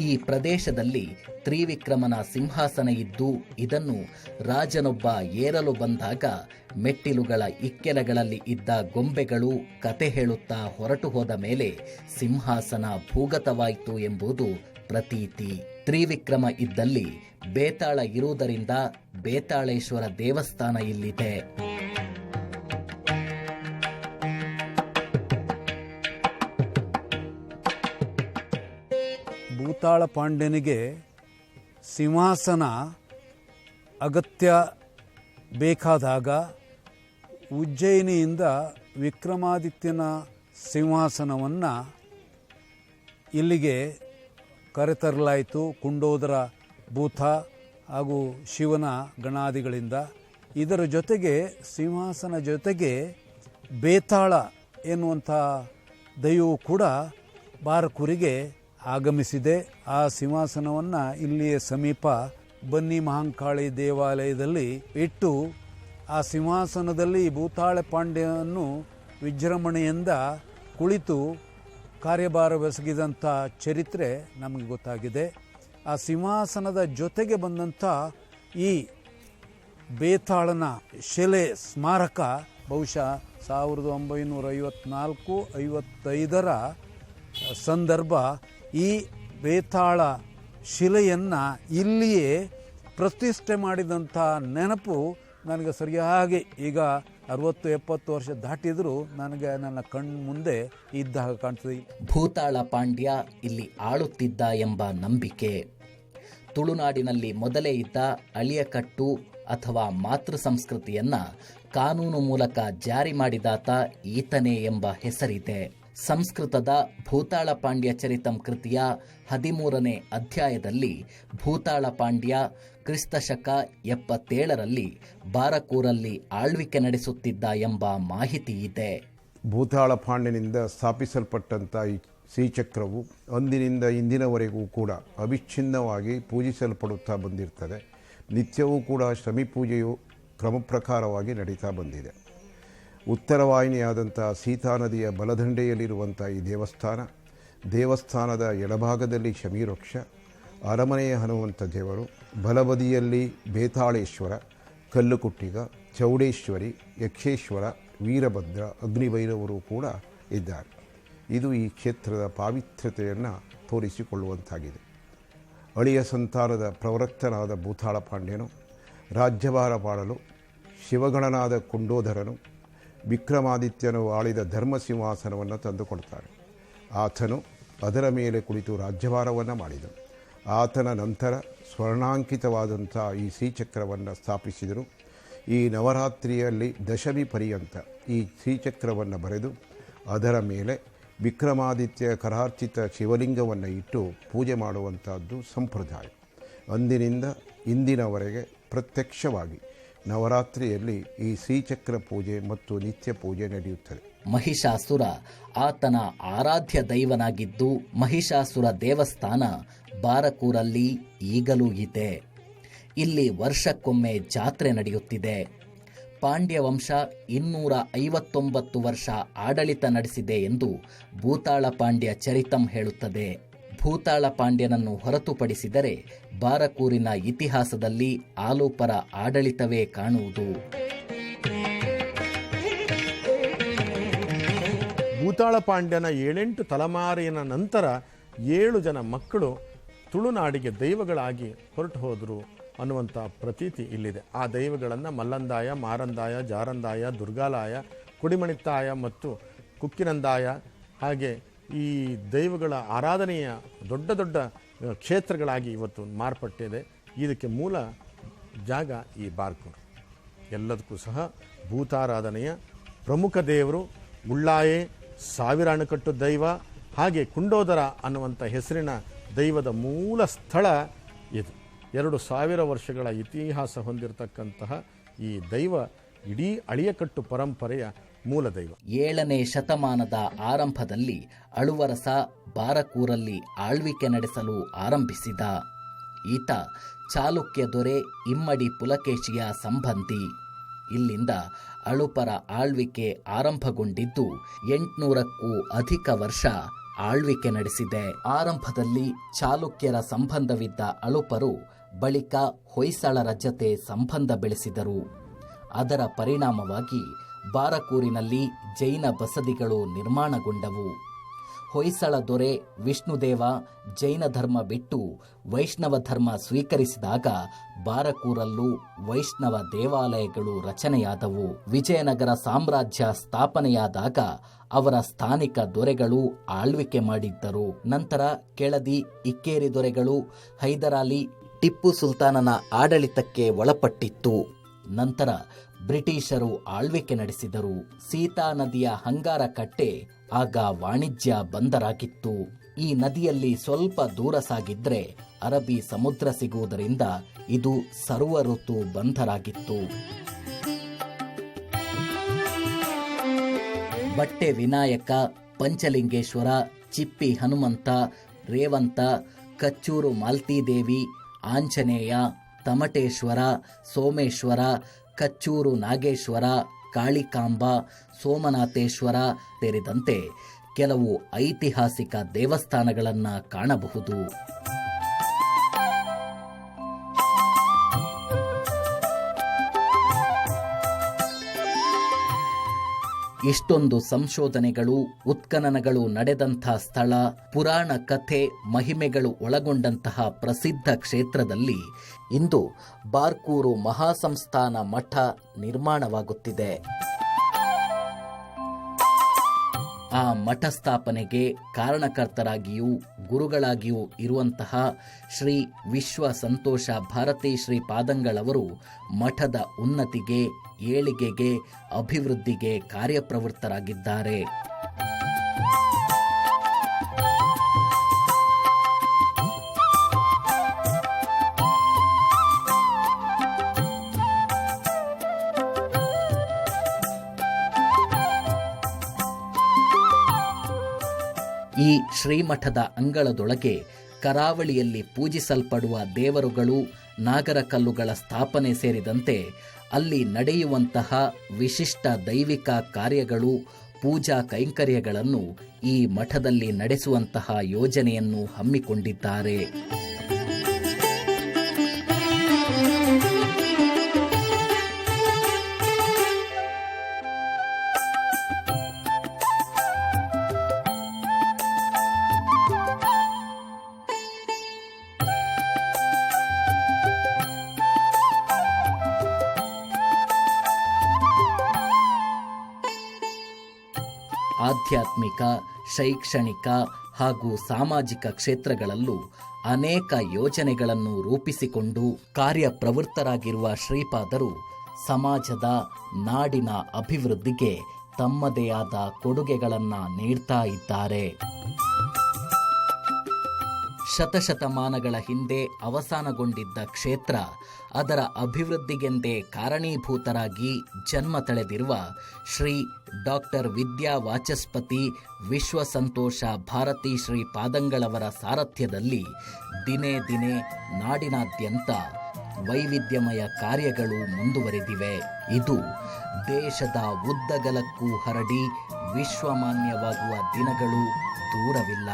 ಈ ಪ್ರದೇಶದಲ್ಲಿ ತ್ರಿವಿಕ್ರಮನ ಸಿಂಹಾಸನ ಇದ್ದು, ಇದನ್ನು ರಾಜನೊಬ್ಬ ಏರಲು ಬಂದಾಗ ಮೆಟ್ಟಿಲುಗಳ ಇಕ್ಕೆಲಗಳಲ್ಲಿ ಇದ್ದ ಗೊಂಬೆಗಳು ಕತೆ ಹೇಳುತ್ತಾ ಹೊರಟು ಹೋದ ಮೇಲೆ ಸಿಂಹಾಸನ ಭೂಗತವಾಯಿತು ಎಂಬುದು ಪ್ರತೀತಿ. ತ್ರಿವಿಕ್ರಮ ಇದ್ದಲ್ಲಿ ಬೇತಾಳ ಇರುವುದರಿಂದ ಬೇತಾಳೇಶ್ವರ ದೇವಸ್ಥಾನ ಇಲ್ಲಿದೆ. ಭೂತಾಳ ಪಾಂಡ್ಯನಿಗೆ ಸಿಂಹಾಸನ ಅಗತ್ಯ ಬೇಕಾದಾಗ ಉಜ್ಜಯಿನಿಯಿಂದ ವಿಕ್ರಮಾದಿತ್ಯನ ಸಿಂಹಾಸನವನ್ನು ಇಲ್ಲಿಗೆ ಕರೆತರಲಾಯಿತು. ಕುಂಡೋದರ ಭೂತ ಹಾಗೂ ಶಿವನ ಗಣಾದಿಗಳಿಂದ. ಇದರ ಜೊತೆಗೆ ಸಿಂಹಾಸನ ಜೊತೆಗೆ ಬೇತಾಳ ಎನ್ನುವಂಥ ದೈವವು ಕೂಡ ಬಾರಕೂರಿಗೆ ಆಗಮಿಸಿದೆ. ಆ ಸಿಂಹಾಸನವನ್ನು ಇಲ್ಲಿಯ ಸಮೀಪ ಬನ್ನಿ ಮಹಾಂಕಾಳಿ ದೇವಾಲಯದಲ್ಲಿ ಇಟ್ಟು ಆ ಸಿಂಹಾಸನದಲ್ಲಿ ಭೂತಾಳ ಪಾಂಡ್ಯನನ್ನು ವಿಜೃಂಭಣೆಯಿಂದ ಕುಳಿತು ಕಾರ್ಯಭಾರವೆಸಗಿದಂಥ ಚರಿತ್ರೆ ನಮಗೆ ಗೊತ್ತಾಗಿದೆ. ಆ ಸಿಂಹಾಸನದ ಜೊತೆಗೆ ಬಂದಂಥ ಈ ಬೇತಾಳನ ಶಿಲೆ ಸ್ಮಾರಕ ಬಹುಶಃ 1954-55ರ ಸಂದರ್ಭ ಈ ಬೇತಾಳ ಶಿಲೆಯನ್ನು ಇಲ್ಲಿಯೇ ಪ್ರತಿಷ್ಠೆ ಮಾಡಿದಂಥ ನೆನಪು ನನಗೆ ಸರಿಯಾಗಿ ಈಗ 60-70 ವರ್ಷ ದಾಟಿದರೂ ನನಗೆ ನನ್ನ ಕಣ್ಣು ಮುಂದೆ ಇದ್ದ ಹಾಗೆ ಕಾಣ್ತದೆ. ಭೂತಾಳ ಪಾಂಡ್ಯ ಇಲ್ಲಿ ಆಳುತ್ತಿದ್ದ ಎಂಬ ನಂಬಿಕೆ. ತುಳುನಾಡಿನಲ್ಲಿ ಮೊದಲೇ ಇದ್ದ ಅಳಿಯಕಟ್ಟು ಅಥವಾ ಮಾತೃ ಸಂಸ್ಕೃತಿಯನ್ನು ಕಾನೂನು ಮೂಲಕ ಜಾರಿ ಮಾಡಿದಾತ ಈತನೇ ಎಂಬ ಹೆಸರಿದೆ. ಸಂಸ್ಕೃತದ ಭೂತಾಳ ಪಾಂಡ್ಯ ಚರಿತಂ ಕೃತಿಯ 13ನೇ ಅಧ್ಯಾಯದಲ್ಲಿ ಭೂತಾಳ ಪಾಂಡ್ಯ ಕ್ರಿಸ್ತಶಕ 77ರಲ್ಲಿ ಬಾರಕೂರಲ್ಲಿ ಆಳ್ವಿಕೆ ನಡೆಸುತ್ತಿದ್ದ ಎಂಬ ಮಾಹಿತಿ ಇದೆ. ಭೂತಾಳ ಪಾಂಡ್ಯನಿಂದ ಸ್ಥಾಪಿಸಲ್ಪಟ್ಟಂಥ ಈ ಶ್ರೀಚಕ್ರವು ಅಂದಿನಿಂದ ಇಂದಿನವರೆಗೂ ಕೂಡ ಅವಿಚ್ಛಿನ್ನವಾಗಿ ಪೂಜಿಸಲ್ಪಡುತ್ತಾ ಬಂದಿರ್ತದೆ. ನಿತ್ಯವೂ ಕೂಡ ಶಮಿ ಪೂಜೆಯು ಕ್ರಮ ಪ್ರಕಾರವಾಗಿ ನಡೀತಾ ಬಂದಿದೆ. ಉತ್ತರ ವಾಹಿನಿಯಾದಂಥ ಸೀತಾ ನದಿಯ ಬಲದಂಡೆಯಲ್ಲಿರುವಂಥ ಈ ದೇವಸ್ಥಾನದ ಎಡಭಾಗದಲ್ಲಿ ಶಮಿ ವೃಕ್ಷ, ಅರಮನೆಯ ಹನುಮಂತ ದೇವರು, ಬಲಬದಿಯಲ್ಲಿ ಬೇತಾಳೇಶ್ವರ, ಕಲ್ಲುಕುಟ್ಟಿಗ, ಚೌಡೇಶ್ವರಿ, ಯಕ್ಷೇಶ್ವರ, ವೀರಭದ್ರ, ಅಗ್ನಿಭೈರವರು ಕೂಡ ಇದ್ದಾರೆ. ಇದು ಈ ಕ್ಷೇತ್ರದ ಪಾವಿತ್ರ್ಯತೆಯನ್ನು ತೋರಿಸಿಕೊಳ್ಳುವಂತಾಗಿದೆ. ಅಳಿಯ ಸಂತಾನದ ಪ್ರವೃತ್ತನಾದ ಭೂತಾಳ ಪಾಂಡ್ಯನು ರಾಜ್ಯಭಾರ ಮಾಡಲು ಶಿವಗಣನಾದ ಕುಂಡೋದರನು ವಿಕ್ರಮಾದಿತ್ಯನು ಆಳಿದ ಧರ್ಮ ಸಿಂಹಾಸನವನ್ನು ತಂದುಕೊಡ್ತಾನೆ. ಆತನು ಅದರ ಮೇಲೆ ಕುಳಿತು ರಾಜ್ಯಭಾರವನ್ನು ಮಾಡಿದನು. ಆತನ ನಂತರ ಸ್ವರ್ಣಾಂಕಿತವಾದಂಥ ಈ ಶ್ರೀಚಕ್ರವನ್ನು ಸ್ಥಾಪಿಸಿದರು. ಈ ನವರಾತ್ರಿಯಲ್ಲಿ ದಶಮಿ ಪರ್ಯಂತ ಈ ಶ್ರೀಚಕ್ರವನ್ನು ಬರೆದು ಅದರ ಮೇಲೆ ವಿಕ್ರಮಾದಿತ್ಯ ಕರಾರ್ಚಿತ ಶಿವಲಿಂಗವನ್ನು ಇಟ್ಟು ಪೂಜೆ ಮಾಡುವಂಥದ್ದು ಸಂಪ್ರದಾಯ. ಅಂದಿನಿಂದ ಇಂದಿನವರೆಗೆ ಪ್ರತ್ಯಕ್ಷವಾಗಿ ನವರಾತ್ರಿಯಲ್ಲಿ ಈ ಶ್ರೀಚಕ್ರ ಪೂಜೆ ಮತ್ತು ನಿತ್ಯ ಪೂಜೆ ನಡೆಯುತ್ತದೆ. ಮಹಿಷಾಸುರ ಆತನ ಆರಾಧ್ಯ ದೈವನಾಗಿದ್ದು, ಮಹಿಷಾಸುರ ದೇವಸ್ಥಾನ ಬಾರಕೂರಲ್ಲಿ ಈಗಲೂ ಇದೆ. ಇಲ್ಲಿ ವರ್ಷಕ್ಕೊಮ್ಮೆ ಜಾತ್ರೆ ನಡೆಯುತ್ತಿದೆ. ಪಾಂಡ್ಯ ವಂಶ 259 ವರ್ಷ ಆಡಳಿತ ನಡೆಸಿದೆ ಎಂದು ಭೂತಾಳ ಪಾಂಡ್ಯ ಚರಿತಂ ಹೇಳುತ್ತದೆ. ಭೂತಾಳ ಪಾಂಡ್ಯನನ್ನು ಹೊರತುಪಡಿಸಿದರೆ ಬಾರಕೂರಿನ ಇತಿಹಾಸದಲ್ಲಿ ಆಲೂಪರ ಆಡಳಿತವೇ ಕಾಣುವುದು. ಭೂತಾಳ ಪಾಂಡ್ಯನ 7-8 ತಲೆಮಾರಿನ ನಂತರ 7 ಜನ ಮಕ್ಕಳು ತುಳುನಾಡಿಗೆ ದೈವಗಳಾಗಿ ಹೊರಟು ಹೋದರು ಅನ್ನುವಂಥ ಪ್ರತೀತಿ ಇಲ್ಲಿದೆ. ಆ ದೈವಗಳನ್ನು ಮಲ್ಲಂದಾಯ, ಮಾರಂದಾಯ, ಜಾರಂದಾಯ, ದುರ್ಗಾಲಾಯ, ಕುಡಿಮಣಿತ್ತಾಯ ಮತ್ತು ಕುಕ್ಕಿನಂದಾಯ, ಹಾಗೆ ಈ ದೈವಗಳ ಆರಾಧನೆಯ ದೊಡ್ಡ ದೊಡ್ಡ ಕ್ಷೇತ್ರಗಳಾಗಿ ಇವತ್ತು ಮಾರ್ಪಟ್ಟಿದೆ. ಇದಕ್ಕೆ ಮೂಲ ಜಾಗ ಈ ಬಾರ್ಕೂರು. ಎಲ್ಲದಕ್ಕೂ ಸಹ ಭೂತಾರಾಧನೆಯ ಪ್ರಮುಖ ದೇವರು ಉಳ್ಳಾಯೆ, ಸಾವಿರ ಅಣೆಕಟ್ಟು ದೈವ, ಹಾಗೆ ಕುಂಡೋದರ ಅನ್ನುವಂಥ ಹೆಸರಿನ ದೈವದ ಮೂಲ ಸ್ಥಳ ಇದು. 2000 ವರ್ಷಗಳ ಇತಿಹಾಸ ಹೊಂದಿರತಕ್ಕಂತಹ ಈ ದೈವ ಇಡೀ ಅಳಿಯಕಟ್ಟು ಪರಂಪರೆಯ ಮೂಲ ದೈವ. 7ನೇ ಶತಮಾನದ ಆರಂಭದಲ್ಲಿ ಅಳುವರಸ ಬಾರಕೂರಲ್ಲಿ ಆಳ್ವಿಕೆ ನಡೆಸಲು ಆರಂಭಿಸಿದ. ಈತ ಚಾಲುಕ್ಯ ದೊರೆ ಇಮ್ಮಡಿ ಪುಲಕೇಶಿಯ ಸಂಬಂಧಿ. ಇಲ್ಲಿಂದ ಅಳುಪರ ಆಳ್ವಿಕೆ ಆರಂಭಗೊಂಡಿದ್ದು 800ಕ್ಕೂ ಅಧಿಕ ವರ್ಷ ಆಳ್ವಿಕೆ ನಡೆಸಿದೆ. ಆರಂಭದಲ್ಲಿ ಚಾಲುಕ್ಯರ ಸಂಬಂಧವಿದ್ದ ಅಳುಪರು ಬಳಿಕ ಹೊಯ್ಸಳರ ಜತೆ ಸಂಬಂಧ ಬೆಳೆಸಿದರು. ಅದರ ಪರಿಣಾಮವಾಗಿ ಬಾರಕೂರಿನಲ್ಲಿ ಜೈನ ಬಸದಿಗಳು ನಿರ್ಮಾಣಗೊಂಡವು. ಹೊಯ್ಸಳ ದೊರೆ ವಿಷ್ಣುದೇವ ಜೈನ ಧರ್ಮ ಬಿಟ್ಟು ವೈಷ್ಣವ ಧರ್ಮ ಸ್ವೀಕರಿಸಿದಾಗ ಬಾರಕೂರಲ್ಲೂ ವೈಷ್ಣವ ದೇವಾಲಯಗಳು ರಚನೆಯಾದವು. ವಿಜಯನಗರ ಸಾಮ್ರಾಜ್ಯ ಸ್ಥಾಪನೆಯಾದಾಗ ಅವರ ಸ್ಥಾನಿಕ ದೊರೆಗಳು ಆಳ್ವಿಕೆ ಮಾಡಿದ್ದರು. ನಂತರ ಕೆಳದಿ, ಇಕ್ಕೇರಿ ದೊರೆಗಳು ಹೈದರಾಲಿ, ಟಿಪ್ಪು ಸುಲ್ತಾನನ ಆಡಳಿತಕ್ಕೆ ಒಳಪಟ್ಟಿತ್ತು. ನಂತರ ಬ್ರಿಟಿಷರು ಆಳ್ವಿಕೆ ನಡೆಸಿದರು. ಸೀತಾ ನದಿಯ ಹಂಗಾರ ಕಟ್ಟೆ ಆಗ ವಾಣಿಜ್ಯ ಬಂದರಾಗಿತ್ತು. ಈ ನದಿಯಲ್ಲಿ ಸ್ವಲ್ಪ ದೂರ ಸಾಗಿದ್ರೆ ಅರಬ್ಬಿ ಸಮುದ್ರ ಸಿಗುವುದರಿಂದ ಇದು ಸರ್ವ ಋತು ಬಂದರಾಗಿತ್ತು. ಬಟ್ಟೆ ವಿನಾಯಕ, ಪಂಚಲಿಂಗೇಶ್ವರ, ಚಿಪ್ಪಿ ಹನುಮಂತ, ರೇವಂತ, ಕಚ್ಚೂರು ಮಾಲ್ತಿದೇವಿ, ಆಂಜನೇಯ, ತಮಟೇಶ್ವರ, ಸೋಮೇಶ್ವರ, ಕಚ್ಚೂರು ನಾಗೇಶ್ವರ, ಕಾಳಿಕಾಂಬ, ಸೋಮನಾಥೇಶ್ವರ ಸೇರಿದಂತೆ ಕೆಲವು ಐತಿಹಾಸಿಕ ದೇವಸ್ಥಾನಗಳನ್ನು ಕಾಣಬಹುದು. ಇಷ್ಟೊಂದು ಸಂಶೋಧನೆಗಳು, ಉತ್ಖನನಗಳು ನಡೆದಂಥ ಸ್ಥಳ, ಪುರಾಣ ಕಥೆ, ಮಹಿಮೆಗಳು ಒಳಗೊಂಡಂತಹ ಪ್ರಸಿದ್ಧ ಕ್ಷೇತ್ರದಲ್ಲಿ ಇಂದು ಬಾರ್ಕೂರು ಮಹಾಸಂಸ್ಥಾನ ಮಠ ನಿರ್ಮಾಣವಾಗುತ್ತಿದೆ. ಆ ಮಠ ಸ್ಥಾಪನೆಗೆ ಕಾರಣಕರ್ತರಾಗಿಯೂ ಗುರುಗಳಾಗಿಯೂ ಇರುವಂತಹ ಶ್ರೀ ವಿಶ್ವ ಸಂತೋಷ ಭಾರತೀ ಶ್ರೀಪಾದಂಗಳವರು ಮಠದ ಉನ್ನತಿಗೆ, ಏಳಿಗೆಗೆ, ಅಭಿವೃದ್ಧಿಗೆ ಕಾರ್ಯಪ್ರವೃತ್ತರಾಗಿದ್ದಾರೆ. ಈ ಶ್ರೀಮಠದ ಅಂಗಳದೊಳಗೆ ಕರಾವಳಿಯಲ್ಲಿ ಪೂಜಿಸಲ್ಪಡುವ ದೇವರುಗಳು, ನಾಗರಕಲ್ಲುಗಳ ಸ್ಥಾಪನೆ ಸೇರಿದಂತೆ ಅಲ್ಲಿ ನಡೆಯುವಂತಹ ವಿಶಿಷ್ಟ ದೈವಿಕ ಕಾರ್ಯಗಳು, ಪೂಜಾ ಕೈಂಕರ್ಯಗಳನ್ನು ಈ ಮಠದಲ್ಲಿ ನಡೆಸುವಂತಹ ಯೋಜನೆಯನ್ನು ಹಮ್ಮಿಕೊಂಡಿದ್ದಾರೆ. ಆಧ್ಯಾತ್ಮಿಕ, ಶೈಕ್ಷಣಿಕ ಹಾಗೂ ಸಾಮಾಜಿಕ ಕ್ಷೇತ್ರಗಳಲ್ಲೂ ಅನೇಕ ಯೋಜನೆಗಳನ್ನು ರೂಪಿಸಿಕೊಂಡು ಕಾರ್ಯಪ್ರವೃತ್ತರಾಗಿರುವ ಶ್ರೀಪಾದರು ಸಮಾಜದ, ನಾಡಿನ ಅಭಿವೃದ್ಧಿಗೆ ತಮ್ಮದೇ ಆದ ಕೊಡುಗೆಗಳನ್ನು ನೀಡ್ತಾ ಇದ್ದಾರೆ. ಶತಶತಮಾನಗಳ ಹಿಂದೆ ಅವಸಾನಗೊಂಡಿದ್ದ ಕ್ಷೇತ್ರ ಅದರ ಅಭಿವೃದ್ಧಿಗೆಂದೇ ಕಾರಣೀಭೂತರಾಗಿ ಜನ್ಮ ತಳೆದಿರುವ ಶ್ರೀ ಡಾಕ್ಟರ್ ವಿದ್ಯಾ ವಾಚಸ್ಪತಿ ವಿಶ್ವಸಂತೋಷ ಭಾರತೀ ಶ್ರೀಪಾದಂಗಳವರ ಸಾರಥ್ಯದಲ್ಲಿ ದಿನೇ ದಿನೇ ನಾಡಿನಾದ್ಯಂತ ವೈವಿಧ್ಯಮಯ ಕಾರ್ಯಗಳು ಮುಂದುವರೆದಿವೆ. ಇದು ದೇಶದ ಉದ್ದಗಲಕ್ಕೂ ಹರಡಿ ವಿಶ್ವಮಾನ್ಯವಾಗುವ ದಿನಗಳು ದೂರವಿಲ್ಲ.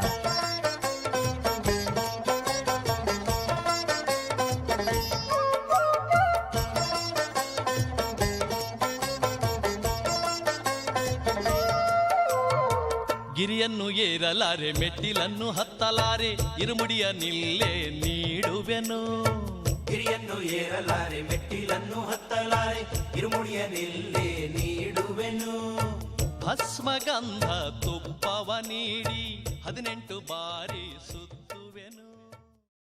ಗಿರಿಯನ್ನು ಏರಲಾರೆ, ಮೆಟ್ಟಿಲನ್ನು ಹತ್ತಲಾರೆ, ಇರುಮುಡಿಯ ನಿಲ್ಲೇ ನೀಡುವೆನು. ಗಿರಿಯನ್ನು ಏರಲಾರೆ, ಮೆಟ್ಟಿಲನ್ನು ಹತ್ತಲಾರೆ, ಇರುಮುಡಿಯ ನಿಲ್ಲೇ ನೀಡುವೆನು. ಭಸ್ಮಗಂಧ ತುಪ್ಪವ ನೀಡಿ 18 ಬಾರಿ ಸುತ್ತ